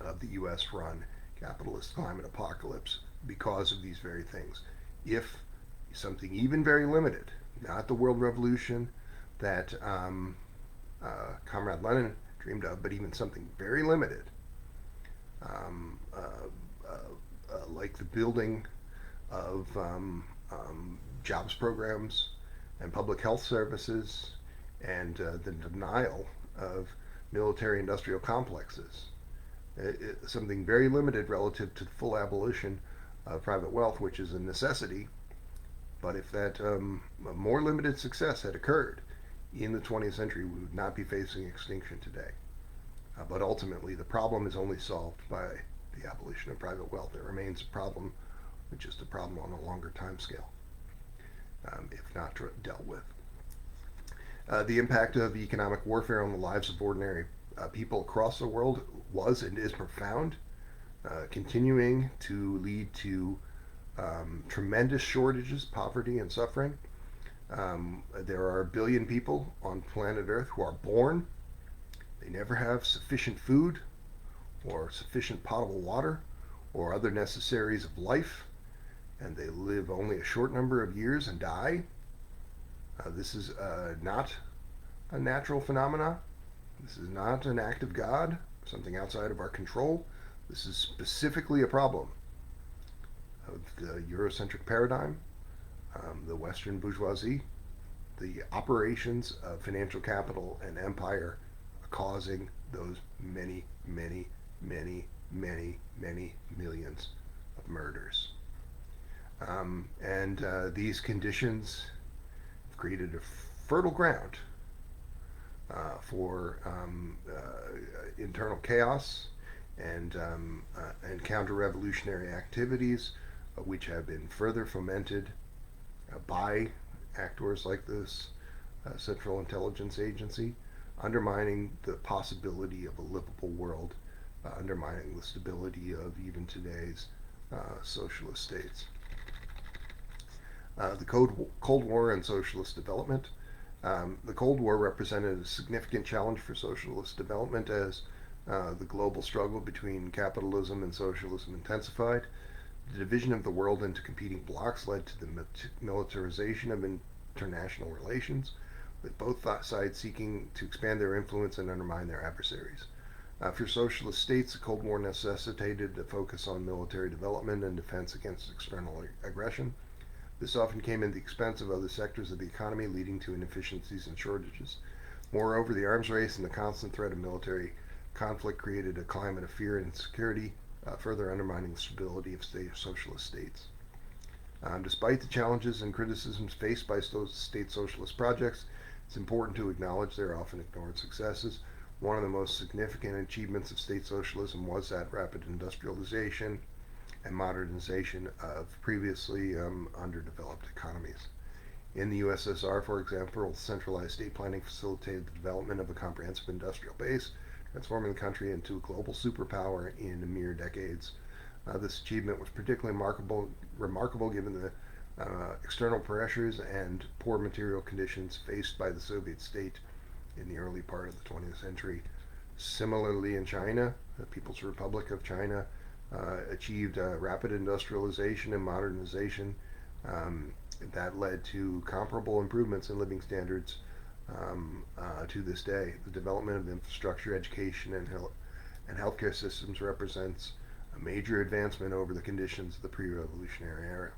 of the U.S.-run capitalist climate apocalypse because of these very things. If something even very limited, not the world revolution that Comrade Lenin dreamed of, but even something very limited, like the building of jobs programs and public health services and the denial of military-industrial complexes. Something very limited relative to full abolition of private wealth, which is a necessity. But if that more limited success had occurred in the 20th century, we would not be facing extinction today. But ultimately, the problem is only solved by the abolition of private wealth. It remains a problem, which is a problem on a longer time scale, if not dealt with. The impact of economic warfare on the lives of ordinary people across the world was and is profound, continuing to lead to tremendous shortages, poverty, and suffering. There are 1 billion people on planet Earth who are born. They never have sufficient food or sufficient potable water or other necessaries of life, and they live only a short number of years and die. This is not a natural phenomena. This is not an act of God, something outside of our control. This is specifically a problem of the Eurocentric paradigm, the Western bourgeoisie, the operations of financial capital and empire causing those many, many, many, many, many millions of murders. And these conditions have created a fertile ground for internal chaos and counter-revolutionary activities, which have been further fomented by actors like this Central Intelligence Agency, undermining the possibility of a livable world, undermining the stability of even today's socialist states. The Cold War and socialist development. The Cold War represented a significant challenge for socialist development as the global struggle between capitalism and socialism intensified. The division of the world into competing blocs led to the militarization of international relations, with both sides seeking to expand their influence and undermine their adversaries. For socialist states, the Cold War necessitated a focus on military development and defense against external aggression. This often came at the expense of other sectors of the economy, leading to inefficiencies and shortages. Moreover, the arms race and the constant threat of military conflict created a climate of fear and insecurity, further undermining the stability of socialist states. Despite the challenges and criticisms faced by state socialist projects, it's important to acknowledge their often ignored successes. One of the most significant achievements of state socialism was that rapid industrialization and modernization of previously underdeveloped economies. In the USSR, for example, centralized state planning facilitated the development of a comprehensive industrial base, transforming the country into a global superpower in mere decades. This achievement was particularly remarkable given the external pressures and poor material conditions faced by the Soviet state in the early part of the 20th century. Similarly, in China, the People's Republic of China achieved rapid industrialization and modernization that led to comparable improvements in living standards to this day. The development of infrastructure, education, and healthcare systems represents a major advancement over the conditions of the pre-revolutionary era.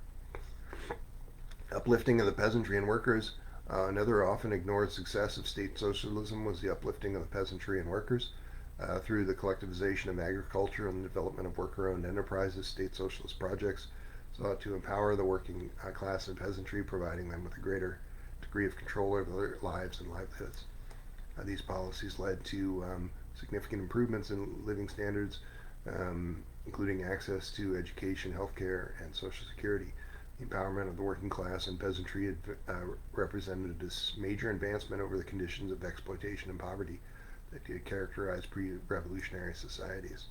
Uplifting of the peasantry and workers. Another often ignored success of state socialism was the uplifting of the peasantry and workers. Through the collectivization of agriculture and the development of worker-owned enterprises, state socialist projects sought to empower the working class and peasantry, providing them with a greater degree of control over their lives and livelihoods. These policies led to significant improvements in living standards, including access to education, healthcare, and social security. The empowerment of the working class and peasantry represented this major advancement over the conditions of exploitation and poverty that characterized pre-revolutionary societies.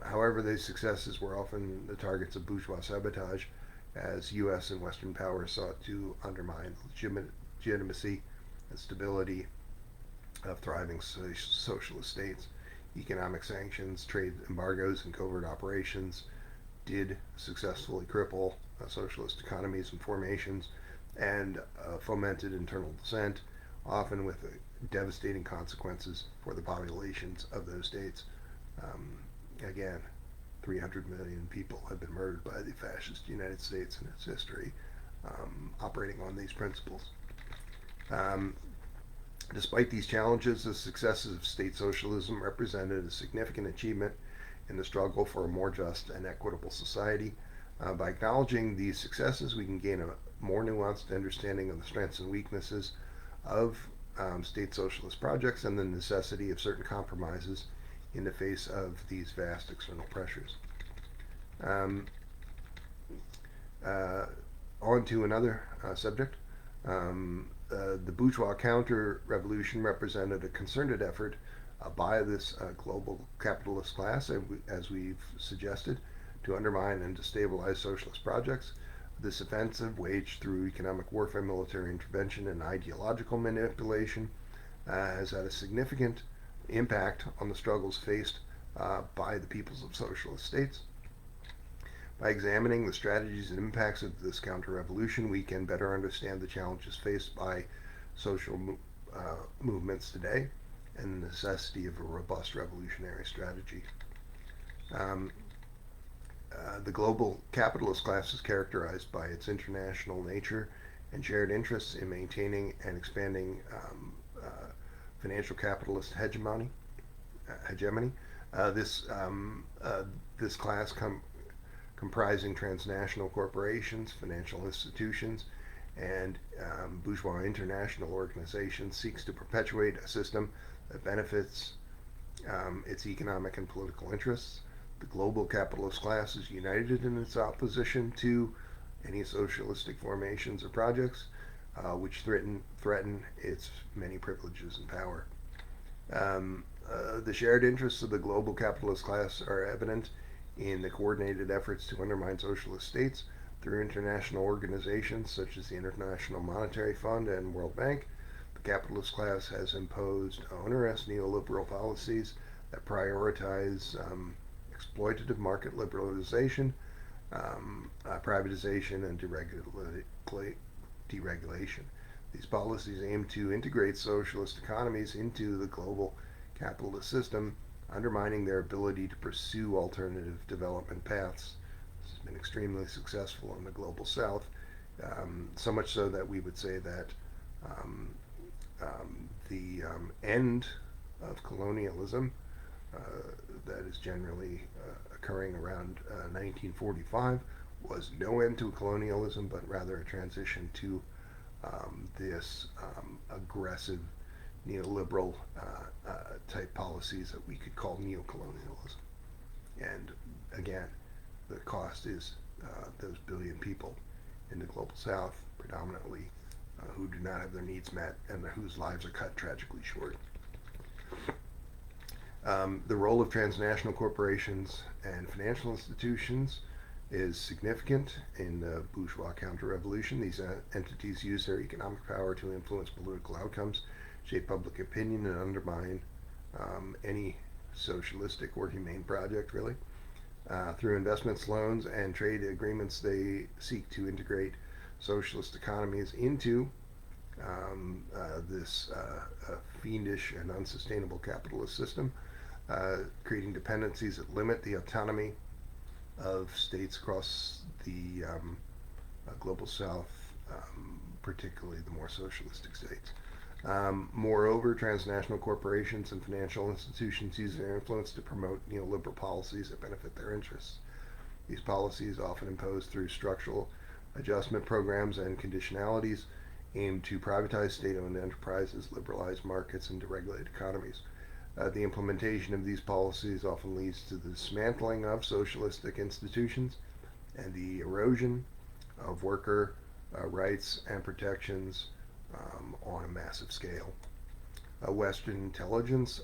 However, these successes were often the targets of bourgeois sabotage, as U.S. and Western powers sought to undermine the legitimacy and stability of thriving socialist states. Economic sanctions, trade embargoes, and covert operations did successfully cripple socialist economies and formations and fomented internal dissent, often with devastating consequences for the populations of those states. Again, 300 million people have been murdered by the fascist United States in its history, operating on these principles. Despite these challenges, the successes of state socialism represented a significant achievement in the struggle for a more just and equitable society. By acknowledging these successes, we can gain a more nuanced understanding of the strengths and weaknesses of state socialist projects and the necessity of certain compromises in the face of these vast external pressures. On to another subject. The bourgeois counter-revolution represented a concerted effort by this global capitalist class, as we've suggested, to undermine and destabilize socialist projects. This offensive, waged through economic warfare, military intervention, and ideological manipulation, has had a significant impact on the struggles faced by the peoples of socialist states. By examining the strategies and impacts of this counter-revolution, we can better understand the challenges faced by social movements today and the necessity of a robust revolutionary strategy. The global capitalist class is characterized by its international nature and shared interests in maintaining and expanding financial capitalist hegemony. This class comprising transnational corporations, financial institutions, and bourgeois international organizations, seeks to perpetuate a system that benefits its economic and political interests. The global capitalist class is united in its opposition to any socialistic formations or projects which threaten its many privileges and power. The shared interests of the global capitalist class are evident in the coordinated efforts to undermine socialist states through international organizations such as the International Monetary Fund and World Bank. The capitalist class has imposed onerous neoliberal policies that prioritize exploitative market liberalization, privatization, and deregulation. These policies aim to integrate socialist economies into the global capitalist system, undermining their ability to pursue alternative development paths. This has been extremely successful in the global south, so much so that we would say that the end of colonialism, that is generally occurring around 1945, was no end to colonialism, but rather a transition to this aggressive neoliberal type policies that we could call neocolonialism. And again, the cost is those billion people in the global south, predominantly, who do not have their needs met and whose lives are cut tragically short. The role of transnational corporations and financial institutions is significant in the bourgeois counter-revolution. These entities use their economic power to influence political outcomes, shape public opinion, and undermine any socialistic or humane project, really. Through investments, loans, and trade agreements, they seek to integrate socialist economies into this fiendish and unsustainable capitalist system, creating dependencies that limit the autonomy of states across the global south, particularly the more socialistic states. Moreover, transnational corporations and financial institutions use their influence to promote neoliberal policies that benefit their interests. These policies, often imposed through structural adjustment programs and conditionalities, aim to privatize state-owned enterprises, liberalize markets, and deregulate economies. The implementation of these policies often leads to the dismantling of socialistic institutions and the erosion of worker rights and protections on a massive scale. Western intelligence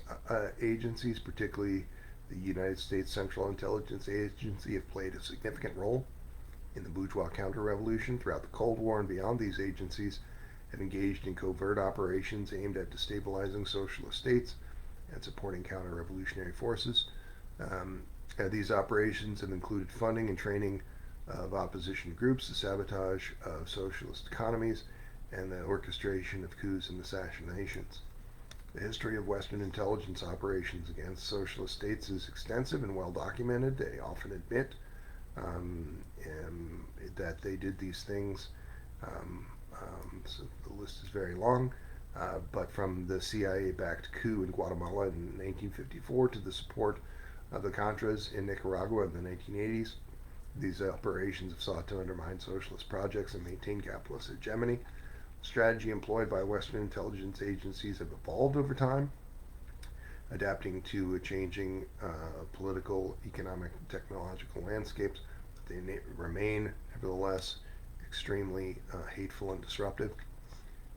agencies, particularly the United States Central Intelligence Agency, have played a significant role in the bourgeois counter-revolution. Throughout the Cold War and beyond, these agencies have engaged in covert operations aimed at destabilizing socialist states and supporting counter-revolutionary forces. These operations have included funding and training of opposition groups, the sabotage of socialist economies, and the orchestration of coups and assassinations. The history of Western intelligence operations against socialist states is extensive and well documented. They often admit that they did these things. So the list is very long. But from the CIA-backed coup in Guatemala in 1954 to the support of the Contras in Nicaragua in the 1980s, these operations have sought to undermine socialist projects and maintain capitalist hegemony. The strategy employed by Western intelligence agencies have evolved over time, adapting to a changing political, economic, and technological landscapes. But they remain, nevertheless, extremely hateful and disruptive.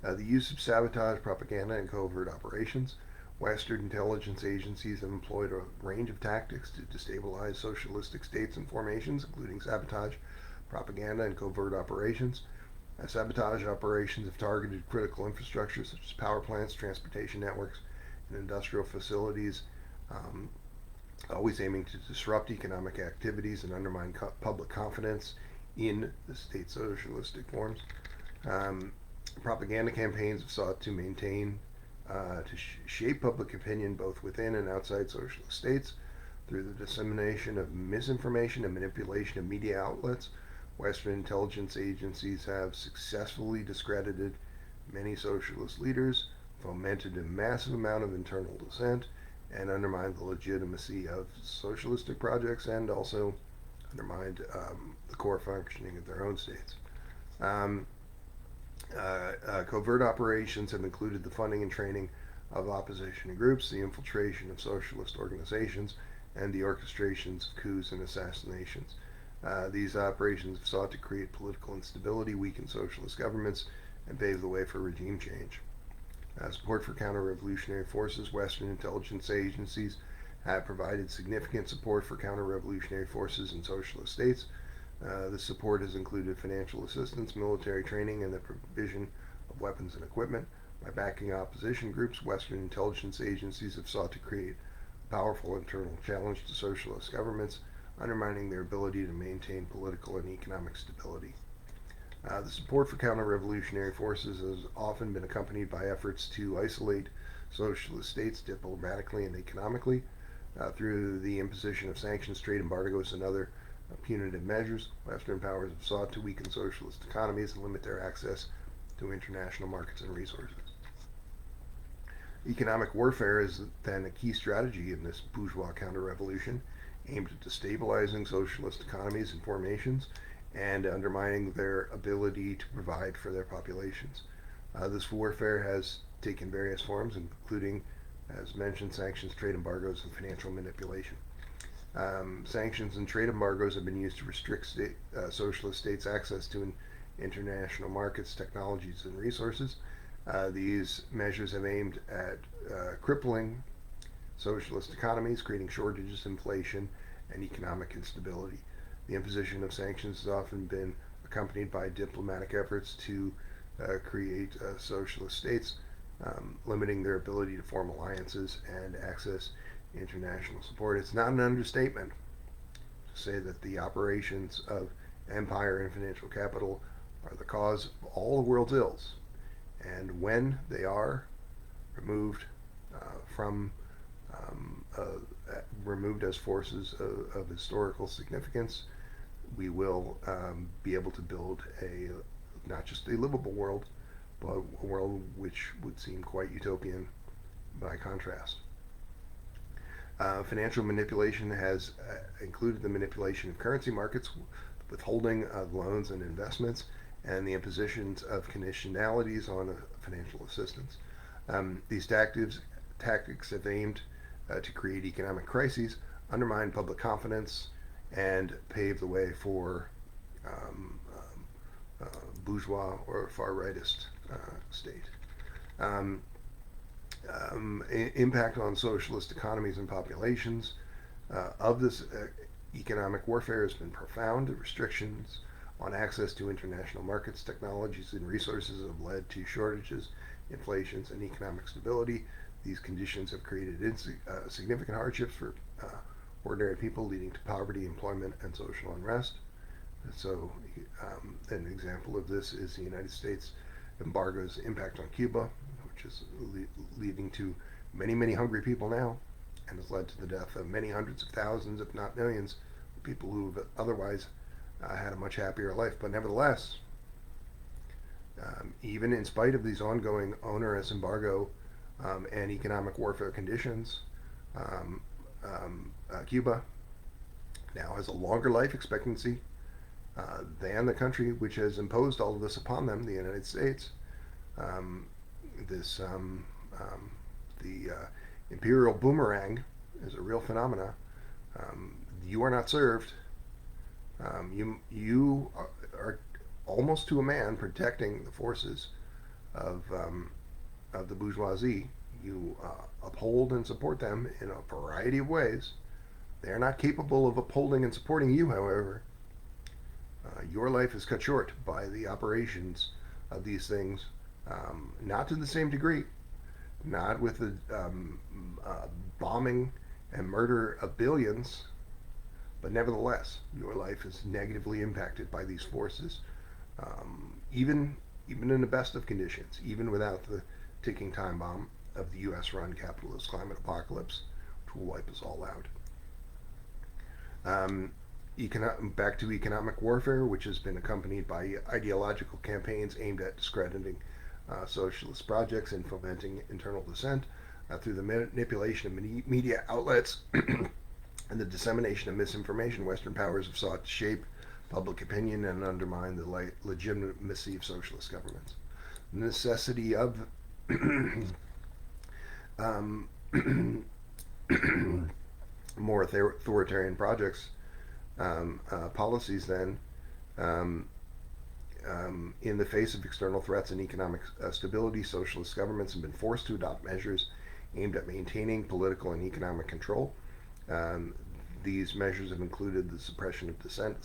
The use of sabotage, propaganda, and covert operations. Western intelligence agencies have employed a range of tactics to destabilize socialistic states and formations, including sabotage, propaganda, and covert operations. Sabotage operations have targeted critical infrastructure such as power plants, transportation networks, and industrial facilities, always aiming to disrupt economic activities and undermine public confidence in the state socialistic forms. Um, Propaganda campaigns have sought to maintain, shape public opinion both within and outside socialist states through the dissemination of misinformation and manipulation of media outlets. Western intelligence agencies have successfully discredited many socialist leaders, fomented a massive amount of internal dissent, and undermined the legitimacy of socialistic projects, and also undermined the core functioning of their own states. Um, Covert operations have included the funding and training of opposition groups, the infiltration of socialist organizations, and the orchestrations of coups and assassinations. These operations have sought to create political instability, weaken socialist governments, and pave the way for regime change. Support for counter-revolutionary forces. Western intelligence agencies have provided significant support for counter-revolutionary forces in socialist states. This support has included financial assistance, military training, and the provision of weapons and equipment. By backing opposition groups, Western intelligence agencies have sought to create a powerful internal challenge to socialist governments, undermining their ability to maintain political and economic stability. The support for counter-revolutionary forces has often been accompanied by efforts to isolate socialist states diplomatically and economically through the imposition of sanctions, trade embargoes, and other punitive measures. Western powers have sought to weaken socialist economies and limit their access to international markets and resources. Economic warfare is then a key strategy in this bourgeois counter-revolution, aimed at destabilizing socialist economies and formations and undermining their ability to provide for their populations. This warfare has taken various forms, including, as mentioned, sanctions, trade embargoes, and financial manipulation. Sanctions and trade embargoes have been used to restrict socialist states' access to international markets, technologies, and resources. These measures have aimed at crippling socialist economies, creating shortages, inflation, and economic instability. The imposition of sanctions has often been accompanied by diplomatic efforts to create socialist states, limiting their ability to form alliances and access international support. It's not an understatement to say that the operations of empire and financial capital are the cause of all the world's ills. And when they are removed from removed as forces of historical significance, we will be able to build not just a livable world, but a world which would seem quite utopian by contrast. Financial manipulation has included the manipulation of currency markets, withholding of loans and investments, and the impositions of conditionalities on financial assistance. These tactics have aimed to create economic crises, undermine public confidence, and pave the way for bourgeois or far-rightist state. Impact on socialist economies and populations of this economic warfare has been profound. The restrictions on access to international markets, technologies, and resources have led to shortages, inflations, and economic stability. These conditions have created significant hardships for ordinary people, leading to poverty, employment, and social unrest. So, an example of this is the United States embargo's impact on Cuba, which is leading to many, many hungry people now, and has led to the death of many hundreds of thousands, if not millions, of people who have otherwise had a much happier life. But nevertheless, even in spite of these ongoing onerous embargo and economic warfare conditions, Cuba now has a longer life expectancy than the country which has imposed all of this upon them, the United States. The imperial boomerang is a real phenomena. You are not served. You are almost to a man protecting the forces of the bourgeoisie. You uphold and support them in a variety of ways. They are not capable of upholding and supporting you, however. Your life is cut short by the operations of these things, not to the same degree, not with the bombing and murder of billions, but nevertheless, your life is negatively impacted by these forces, even in the best of conditions, even without the ticking time bomb of the U.S.-run capitalist climate apocalypse, which will wipe us all out. Back to economic warfare, which has been accompanied by ideological campaigns aimed at discrediting socialist projects and fomenting internal dissent through the manipulation of media outlets and the dissemination of misinformation. Western powers have sought to shape public opinion and undermine the legitimacy of socialist governments. The necessity of more authoritarian projects, policies then, in the face of external threats and economic stability, socialist governments have been forced to adopt measures aimed at maintaining political and economic control. These measures have included the suppression of dissent,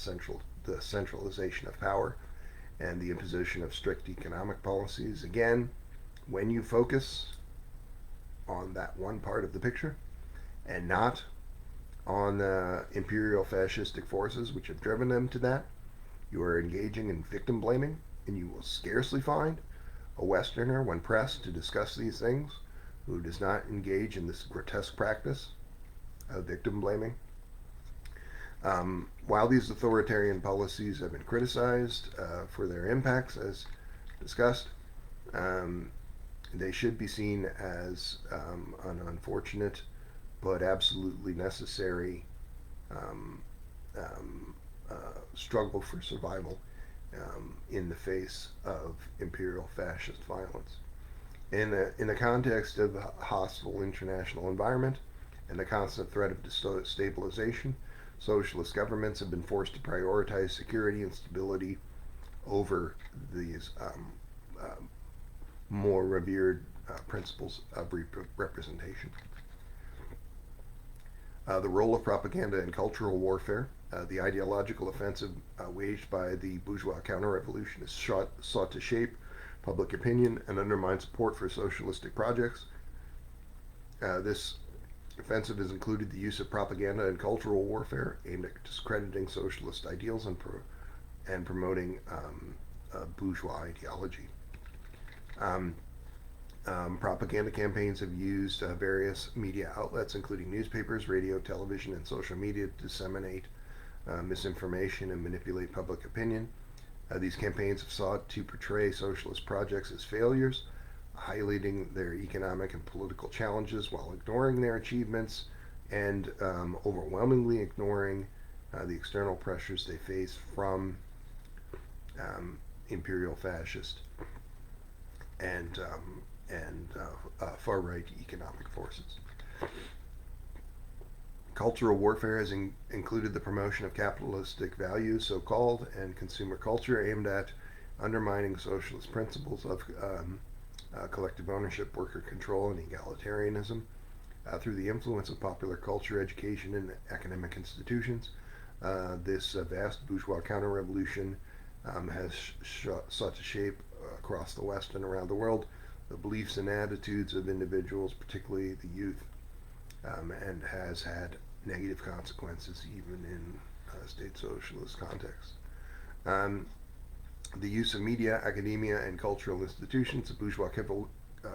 the centralization of power, and the imposition of strict economic policies. Again, when you focus on that one part of the picture and not on the imperial fascistic forces which have driven them to that, you are engaging in victim blaming, and you will scarcely find a Westerner, when pressed to discuss these things, who does not engage in this grotesque practice of victim blaming. While these authoritarian policies have been criticized for their impacts, as discussed, they should be seen as an unfortunate but absolutely necessary struggle for survival in the face of imperial fascist violence. In the context of a hostile international environment and the constant threat of destabilization, socialist governments have been forced to prioritize security and stability over these more revered principles of representation. The role of propaganda in cultural warfare. The ideological offensive waged by the bourgeois counter-revolution is sought to shape public opinion and undermine support for socialistic projects. This offensive has included the use of propaganda and cultural warfare aimed at discrediting socialist ideals and promoting bourgeois ideology. Propaganda campaigns have used various media outlets, including newspapers, radio, television, and social media, to disseminate misinformation and manipulate public opinion. These campaigns have sought to portray socialist projects as failures, highlighting their economic and political challenges while ignoring their achievements and overwhelmingly ignoring the external pressures they face from imperial fascist and far-right economic forces. Cultural warfare has included the promotion of capitalistic values, so-called, and consumer culture aimed at undermining socialist principles of collective ownership, worker control, and egalitarianism through the influence of popular culture, education, and academic institutions. This vast bourgeois counter-revolution has sought to shape across the West and around the world the beliefs and attitudes of individuals, particularly the youth, and has had negative consequences even in state socialist context. The use of media, academia, and cultural institutions. The bourgeois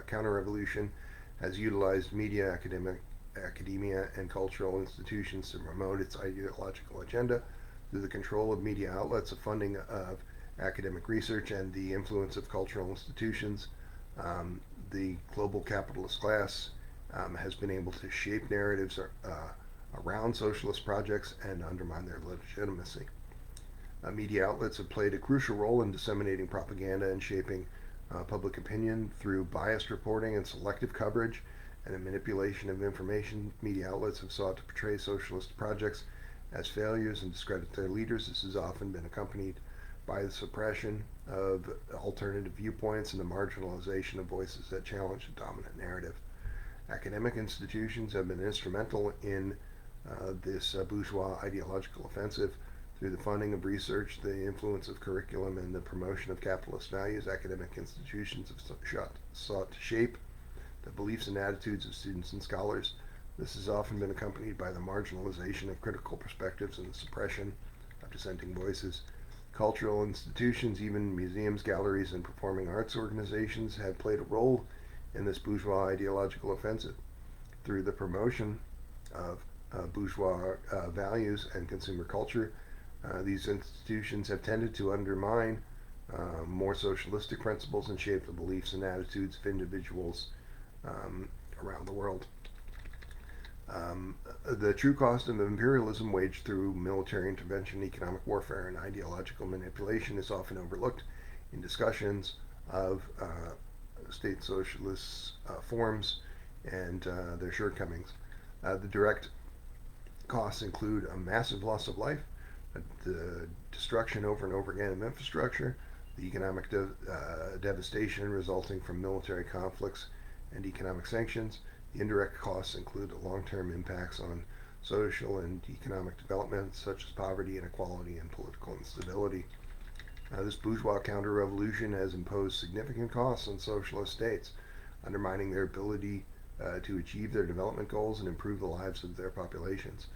counter-revolution has utilized media, academia, and cultural institutions to promote its ideological agenda through the control of media outlets, the funding of academic research, and the influence of cultural institutions. The global capitalist class has been able to shape narratives around socialist projects and undermine their legitimacy. Media outlets have played a crucial role in disseminating propaganda and shaping public opinion through biased reporting and selective coverage and a manipulation of information. Media outlets have sought to portray socialist projects as failures and discredit their leaders. This has often been accompanied by the suppression of alternative viewpoints and the marginalization of voices that challenge the dominant narrative. Academic institutions have been instrumental in this bourgeois ideological offensive through the funding of research, the influence of curriculum, and the promotion of capitalist values. Academic institutions have sought to shape the beliefs and attitudes of students and scholars This has often been accompanied by the marginalization of critical perspectives and the suppression of dissenting voices. Cultural institutions, even museums, galleries, and performing arts organizations, have played a role in this bourgeois ideological offensive through the promotion of bourgeois values and consumer culture. These institutions have tended to undermine more socialistic principles and shape the beliefs and attitudes of individuals around the world. The true cost of imperialism waged through military intervention, economic warfare, and ideological manipulation is often overlooked in discussions of state socialist forms and their shortcomings. The direct costs include a massive loss of life, the destruction over and over again of infrastructure, the economic devastation resulting from military conflicts and economic sanctions. The indirect costs include the long-term impacts on social and economic development, such as poverty, inequality, and political instability. This bourgeois counter-revolution has imposed significant costs on socialist states, undermining their ability to achieve their development goals and improve the lives of their populations.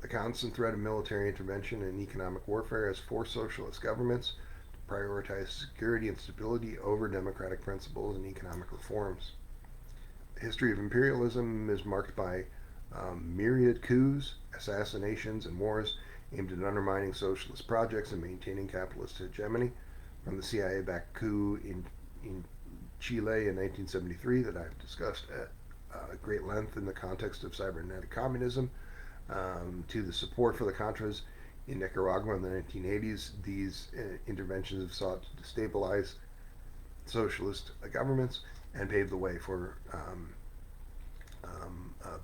The constant threat of military intervention and economic warfare has forced socialist governments to prioritize security and stability over democratic principles and economic reforms. The history of imperialism is marked by myriad coups, assassinations, and wars aimed at undermining socialist projects and maintaining capitalist hegemony, from the CIA-backed coup in Chile in 1973 that I've discussed at great length in the context of cybernetic communism, to the support for the Contras in Nicaragua in the 1980s. These interventions have sought to destabilize socialist governments and pave the way for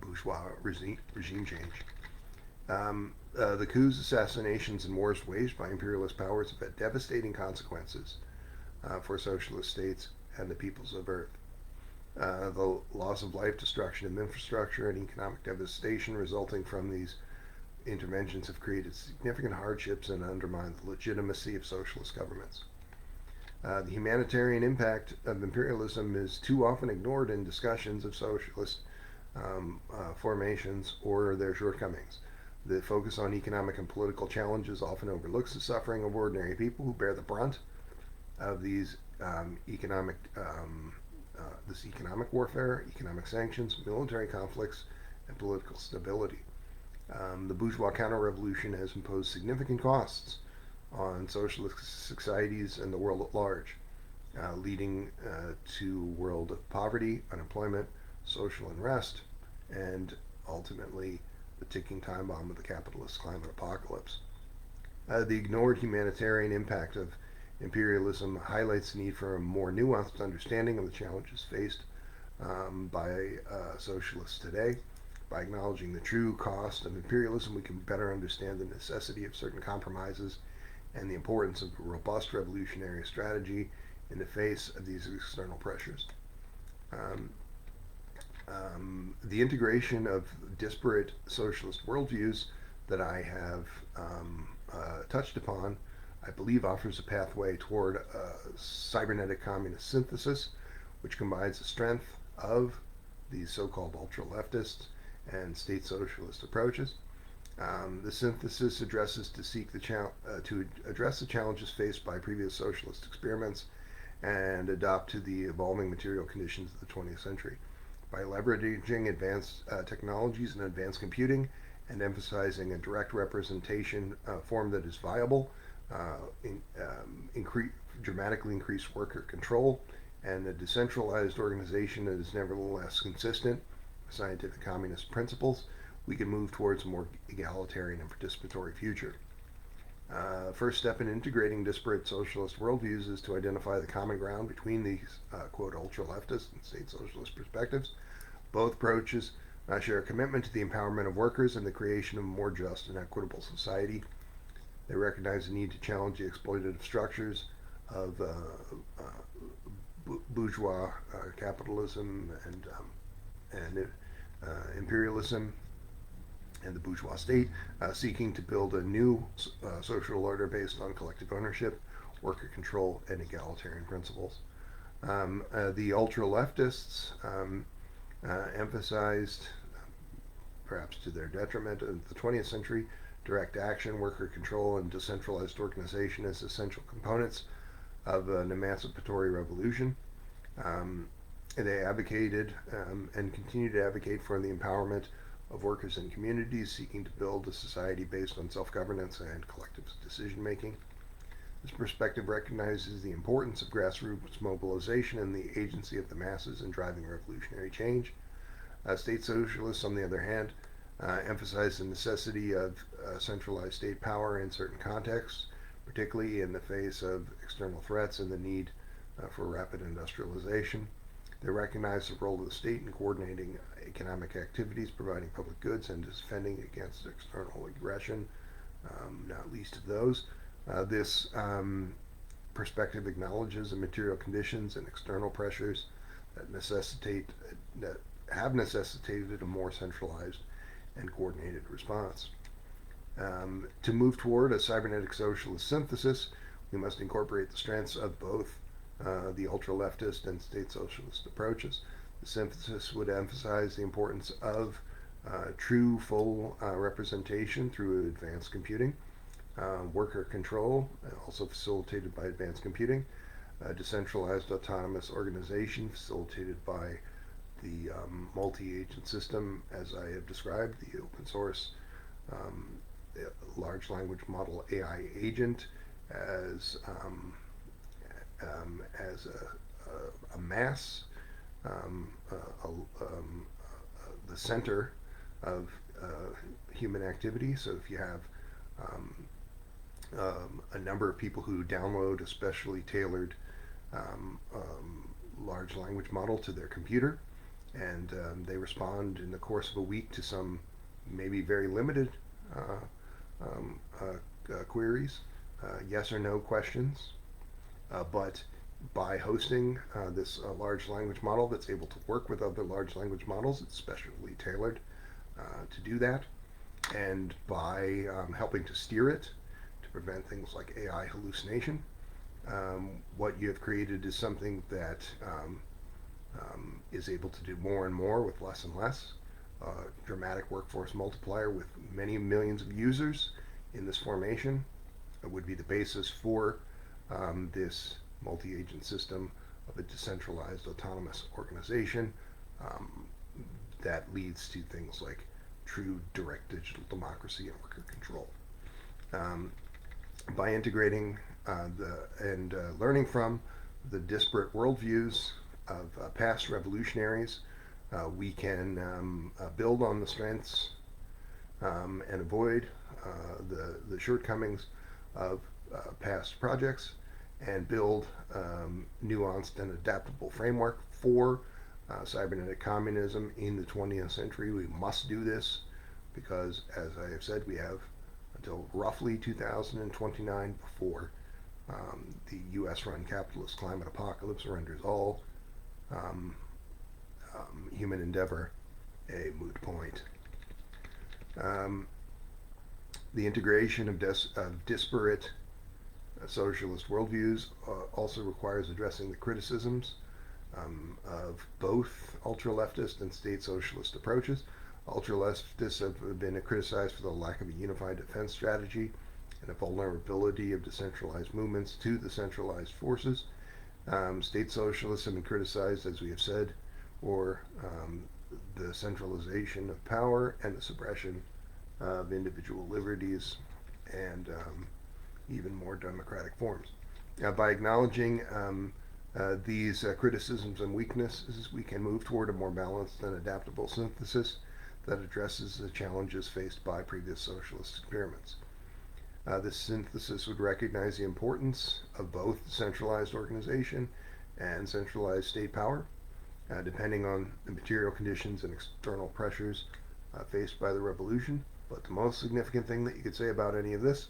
bourgeois regime change. The coups, assassinations, and wars waged by imperialist powers have had devastating consequences for socialist states and the peoples of Earth. The loss of life, destruction of infrastructure, and economic devastation resulting from these interventions have created significant hardships and undermined the legitimacy of socialist governments. The humanitarian impact of imperialism is too often ignored in discussions of socialist formations or their shortcomings. The focus on economic and political challenges often overlooks the suffering of ordinary people who bear the brunt of these economic warfare, economic sanctions, military conflicts, and political stability. The bourgeois counter-revolution has imposed significant costs on socialist societies and the world at large, leading to a world of poverty, unemployment, social unrest, and ultimately the ticking time bomb of the capitalist climate apocalypse. The ignored humanitarian impact of imperialism highlights the need for a more nuanced understanding of the challenges faced by socialists today. By acknowledging the true cost of imperialism, we can better understand the necessity of certain compromises and the importance of a robust revolutionary strategy in the face of these external pressures. The integration of disparate socialist worldviews that I have touched upon, I believe, offers a pathway toward a cybernetic communist synthesis, which combines the strength of these so-called ultra-leftists and state socialist approaches. The synthesis addresses to address the challenges faced by previous socialist experiments and adapt to the evolving material conditions of the 20th century. By leveraging advanced technologies and advanced computing and emphasizing a direct representation form that is viable, dramatically increased worker control, and a decentralized organization that is nevertheless consistent with scientific communist principles, we can move towards a more egalitarian and participatory future. First step in integrating disparate socialist worldviews is to identify the common ground between these, quote, ultra-leftist and state socialist perspectives. Both approaches share a commitment to the empowerment of workers and the creation of a more just and equitable society. They recognize the need to challenge the exploitative structures of bourgeois capitalism and imperialism and the bourgeois state, seeking to build a new social order based on collective ownership, worker control, and egalitarian principles. The ultra-leftists emphasized perhaps to their detriment. In the 20th century, direct action, worker control, and decentralized organization as essential components of an emancipatory revolution. They advocated and continue to advocate for the empowerment of workers and communities seeking to build a society based on self-governance and collective decision-making. This perspective recognizes the importance of grassroots mobilization and the agency of the masses in driving revolutionary change. State socialists, on the other hand, emphasize the necessity of centralized state power in certain contexts, particularly in the face of external threats and the need for rapid industrialization. They recognize the role of the state in coordinating economic activities, providing public goods, and defending against external aggression, not least of those. This perspective acknowledges the material conditions and external pressures that have necessitated a more centralized and coordinated response. To move toward a cybernetic socialist synthesis, we must incorporate the strengths of both the ultra-leftist and state socialist approaches. The synthesis would emphasize the importance of true, full representation through advanced computing, worker control, also facilitated by advanced computing, decentralized autonomous organization facilitated by the multi-agent system, as I have described, the open source large language model AI agent as a mass, the center of human activity. So if you have a number of people who download a specially tailored large language model to their computer, and they respond in the course of a week to some maybe very limited queries, yes or no questions, but by hosting this large language model that's able to work with other large language models, it's specially tailored to do that, and by helping to steer it to prevent things like AI hallucination, what you have created is something that is able to do more and more with less and less. Dramatic workforce multiplier with many millions of users in this formation would be the basis for this multi-agent system of a decentralized autonomous organization that leads to things like true direct digital democracy and worker control. By integrating and learning from the disparate worldviews of past revolutionaries, we can build on the strengths and avoid the shortcomings of past projects and build nuanced and adaptable framework for cybernetic communism in the 20th century. We must do this because, as I have said, we have until roughly 2029 before the US-run capitalist climate apocalypse renders all human endeavor a moot point. The integration of disparate socialist worldviews also requires addressing the criticisms of both ultra-leftist and state socialist approaches. Ultra-leftists have been criticized for the lack of a unified defense strategy and a vulnerability of decentralized movements to the centralized forces. State socialists have been criticized, as we have said, for the centralization of power and the suppression of individual liberties and even more democratic forms. By acknowledging these criticisms and weaknesses, we can move toward a more balanced and adaptable synthesis that addresses the challenges faced by previous socialist experiments. This synthesis would recognize the importance of both centralized organization and centralized state power, depending on the material conditions and external pressures faced by the revolution. But the most significant thing that you could say about any of this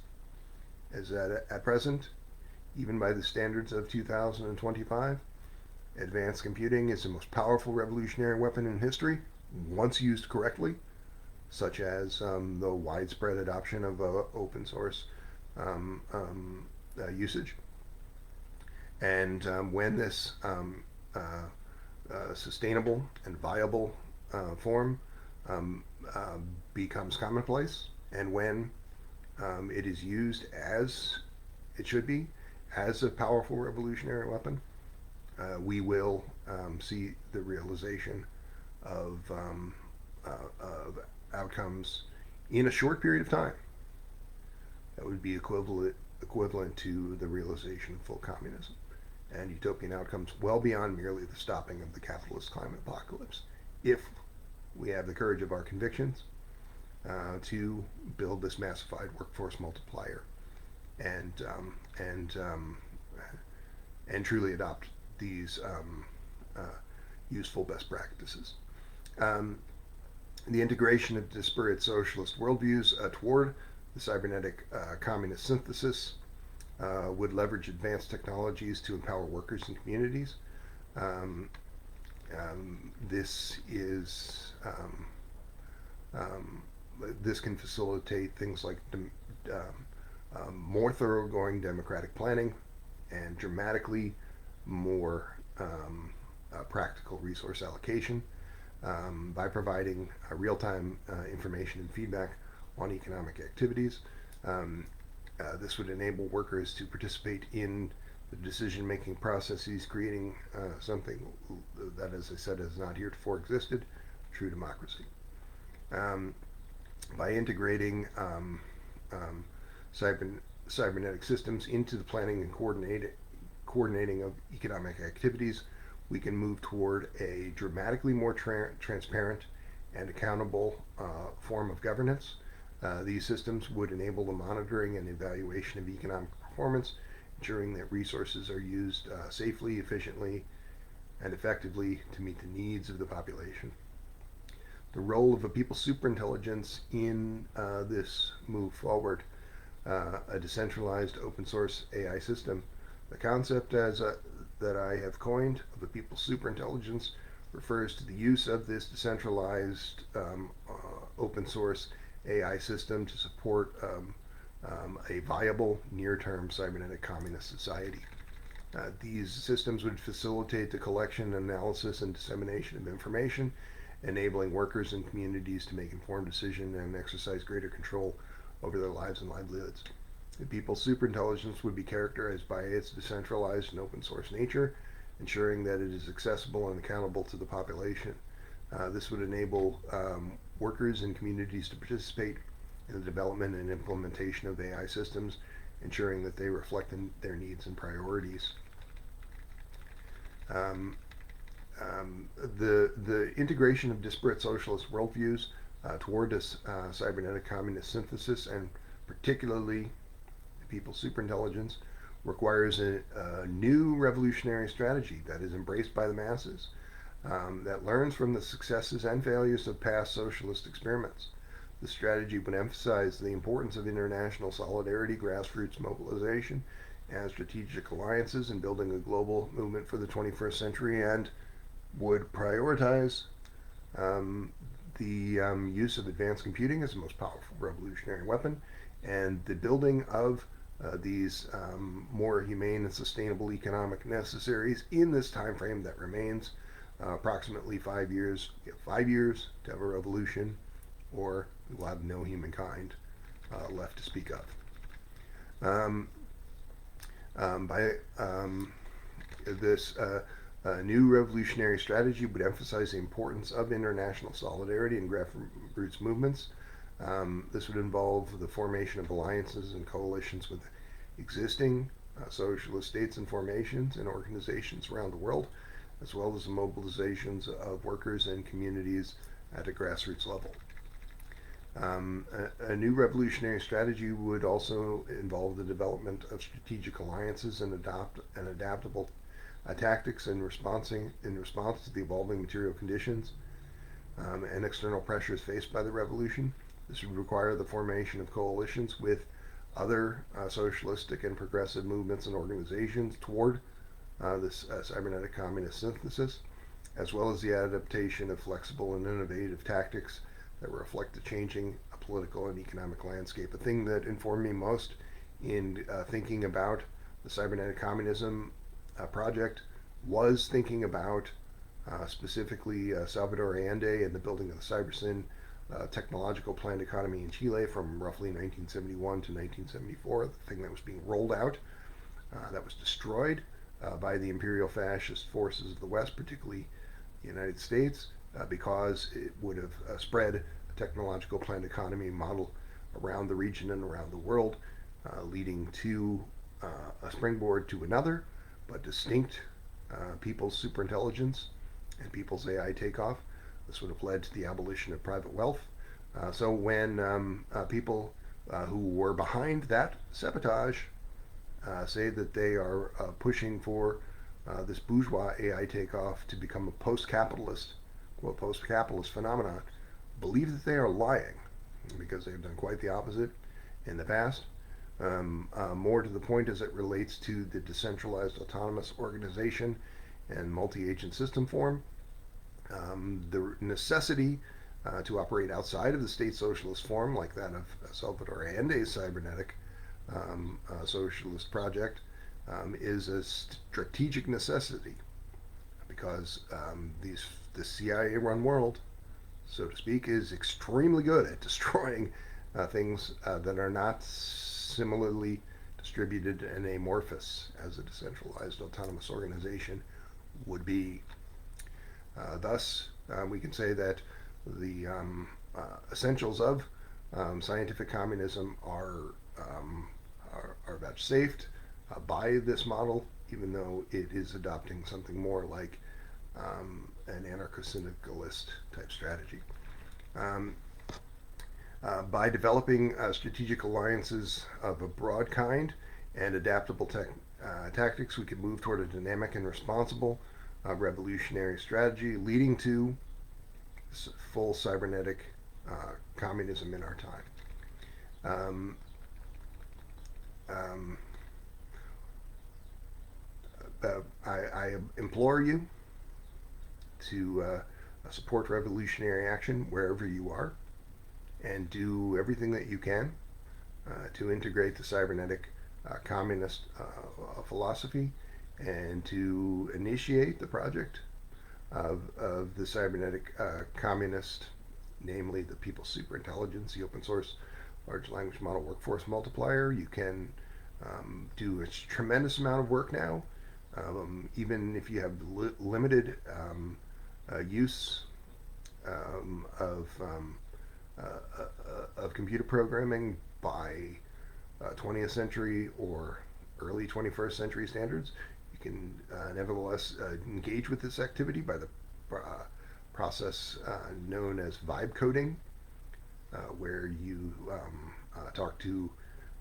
is that at present, even by the standards of 2025, advanced computing is the most powerful revolutionary weapon in history, once used correctly, such as the widespread adoption of open source usage. And when this sustainable and viable form um, becomes commonplace, and when it is used as it should be, as a powerful revolutionary weapon, we will see the realization of outcomes in a short period of time that would be equivalent to the realization of full communism and utopian outcomes well beyond merely the stopping of the capitalist climate apocalypse, if we have the courage of our convictions to build this massified workforce multiplier and and truly adopt these useful best practices. Um, the integration of disparate socialist worldviews toward the cybernetic communist synthesis would leverage advanced technologies to empower workers and communities. Um, this is this can facilitate things like more thoroughgoing democratic planning and dramatically more practical resource allocation by providing real-time information and feedback on economic activities. This would enable workers to participate in the decision-making processes, creating something that, as I said, has not heretofore existed, true democracy. By integrating cybernetic systems into the planning and coordinating of economic activities, we can move toward a dramatically more transparent and accountable form of governance. These systems would enable the monitoring and evaluation of economic performance, ensuring that resources are used safely, efficiently, and effectively to meet the needs of the population. The role of a people's superintelligence in this move forward, a decentralized open source AI system. The concept that I have coined of a people's superintelligence refers to the use of this decentralized open source AI system to support a viable near-term cybernetic communist society. These systems would facilitate the collection, analysis, and dissemination of information, enabling workers and communities to make informed decisions and exercise greater control over their lives and livelihoods. The people's superintelligence would be characterized by its decentralized and open source nature, ensuring that it is accessible and accountable to the population. This would enable workers and communities to participate in the development and implementation of AI systems, ensuring that they reflect their needs and priorities. The integration of disparate socialist worldviews toward this cybernetic communist synthesis, and particularly the people's superintelligence, requires a new revolutionary strategy that is embraced by the masses, that learns from the successes and failures of past socialist experiments. The strategy would emphasize the importance of international solidarity, grassroots mobilization, and strategic alliances in building a global movement for the 21st century, and would prioritize the use of advanced computing as the most powerful revolutionary weapon, and the building of these more humane and sustainable economic necessaries in this time frame that remains approximately 5 years. We have 5 years to have a revolution, or we will have no humankind left to speak of. This new revolutionary strategy would emphasize the importance of international solidarity and grassroots movements. This would involve the formation of alliances and coalitions with existing socialist states and formations and organizations around the world, as well as the mobilizations of workers and communities at a grassroots level. A new revolutionary strategy would also involve the development of strategic alliances and adaptable tactics in response to the evolving material conditions and external pressures faced by the revolution. This would require the formation of coalitions with other socialistic and progressive movements and organizations toward this cybernetic communist synthesis, as well as the adaptation of flexible and innovative tactics that reflect the changing political and economic landscape. The thing that informed me most in thinking about the cybernetic communism project was thinking about specifically Salvador Allende and the building of the cybersyn technological planned economy in Chile from roughly 1971 to 1974, the thing that was being rolled out, that was destroyed by the imperial fascist forces of the West, particularly the United States, because it would have spread a technological planned economy model around the region and around the world, leading to a springboard to another, but distinct people's superintelligence and people's AI takeoff. This would have led to the abolition of private wealth. So when people who were behind that sabotage say that they are pushing for this bourgeois AI takeoff to become a post-capitalist, quote, post-capitalist phenomenon, believe that they are lying, because they've done quite the opposite in the past. More to the point as it relates to the decentralized autonomous organization and multi-agent system form, the necessity to operate outside of the state socialist form, like that of Salvador Allende's cybernetic socialist project, is a strategic necessity, because the CIA-run world, so to speak, is extremely good at destroying things that are not similarly distributed and amorphous as a decentralized autonomous organization would be. Thus, we can say that the essentials of scientific communism are vouchsafed by this model, even though it is adopting something more like an anarcho-syndicalist type strategy. By developing strategic alliances of a broad kind and adaptable tactics, we could move toward a dynamic and responsible revolutionary strategy, leading to full cybernetic communism in our time. I implore you to support revolutionary action wherever you are, and do everything that you can to integrate the cybernetic communist philosophy, and to initiate the project of the cybernetic communist, namely the people's superintelligence, the open source large language model workforce multiplier. You can do a tremendous amount of work now, even if you have limited use of computer programming by 20th century or early 21st century standards. You can nevertheless engage with this activity by the process known as vibe coding, where you talk to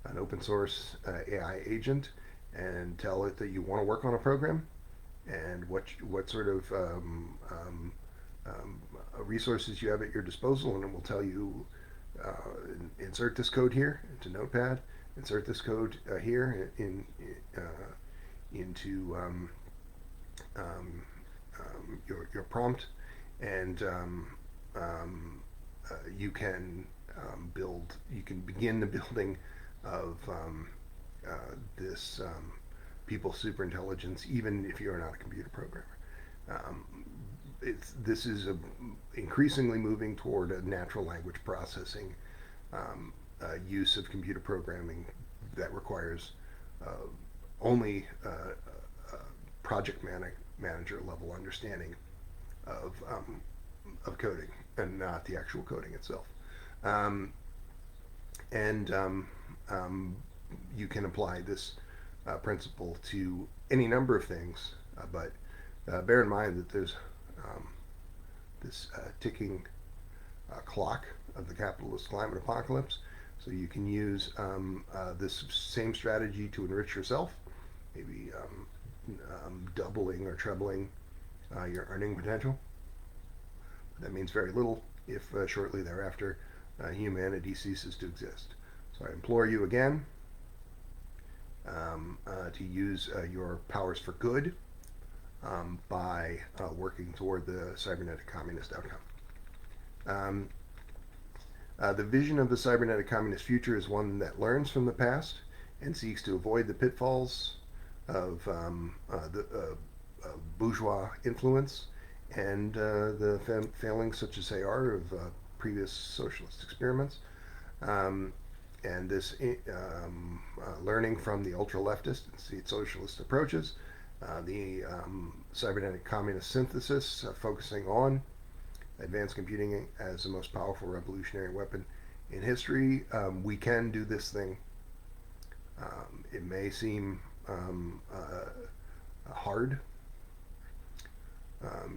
an open source AI agent and tell it that you want to work on a program, and what sort of resources you have at your disposal, and it will tell you, insert this code here into Notepad, insert this code here into your prompt, and you can begin the building of this people's superintelligence, even if you're not a computer programmer. This is increasingly moving toward a natural language processing use of computer programming that requires only project manager level understanding of coding, and not the actual coding itself. You can apply this principle to any number of things, but bear in mind that there's this ticking clock of the capitalist climate apocalypse. So you can use this same strategy to enrich yourself, maybe doubling or trebling your earning potential. That means very little if shortly thereafter humanity ceases to exist. So I implore you again to use your powers for good by working toward the cybernetic communist outcome. The vision of the cybernetic communist future is one that learns from the past and seeks to avoid the pitfalls of the bourgeois influence and the failings, such as they are, of previous socialist experiments. And this learning from the ultra-leftist and socialist approaches, the cybernetic communist synthesis, focusing on advanced computing as the most powerful revolutionary weapon in history. We can do this thing. It may seem hard,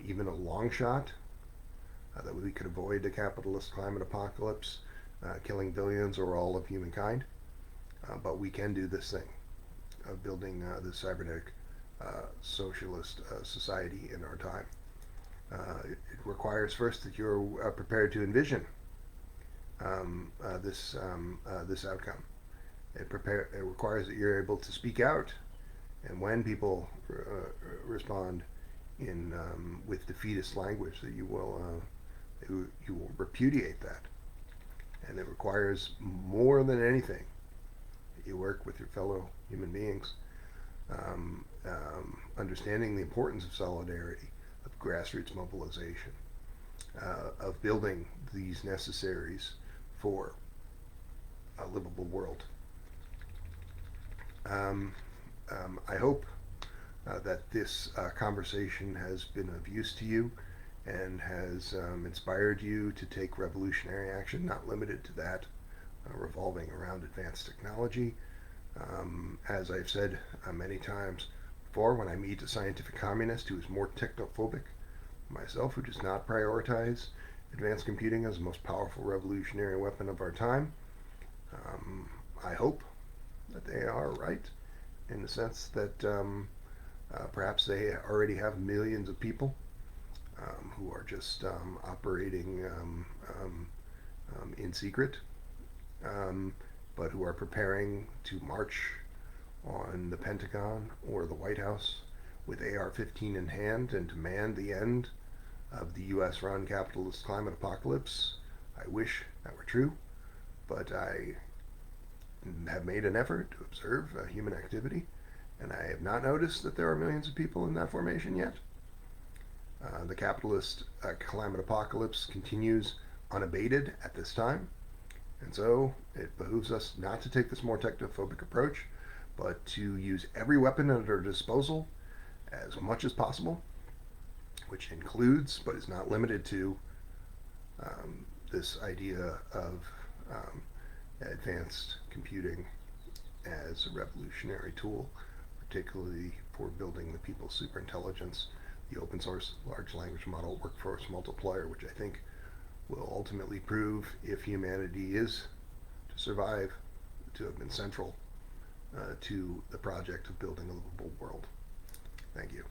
even a long shot, that we could avoid the capitalist climate apocalypse, killing billions or all of humankind. But we can do this thing of building the cybernetic socialist society in our time. It requires first that you're prepared to envision this outcome. It requires that you're able to speak out, and when people respond in with defeatist language, that you will repudiate that. And it requires more than anything that you work with your fellow human beings, understanding the importance of solidarity, of grassroots mobilization, of building these necessaries for a livable world. I hope that this conversation has been of use to you and has inspired you to take revolutionary action, not limited to that, revolving around advanced technology. As I've said many times before, when I meet a scientific communist who is more technophobic than myself, who does not prioritize advanced computing as the most powerful revolutionary weapon of our time, I hope that they are right, in the sense that perhaps they already have millions of people who are just operating in secret, but who are preparing to march on the Pentagon or the White House with AR-15 in hand and demand the end of the US-run capitalist climate apocalypse. I wish that were true, but I have made an effort to observe human activity, and I have not noticed that there are millions of people in that formation yet. The capitalist climate apocalypse continues unabated at this time, and so it behooves us not to take this more technophobic approach, but to use every weapon at our disposal as much as possible, which includes, but is not limited to, this idea of advanced computing as a revolutionary tool, particularly for building the people's superintelligence, the open source large language model workforce multiplier, which I think will ultimately prove, if humanity is to survive, to have been central to the project of building a livable world. Thank you.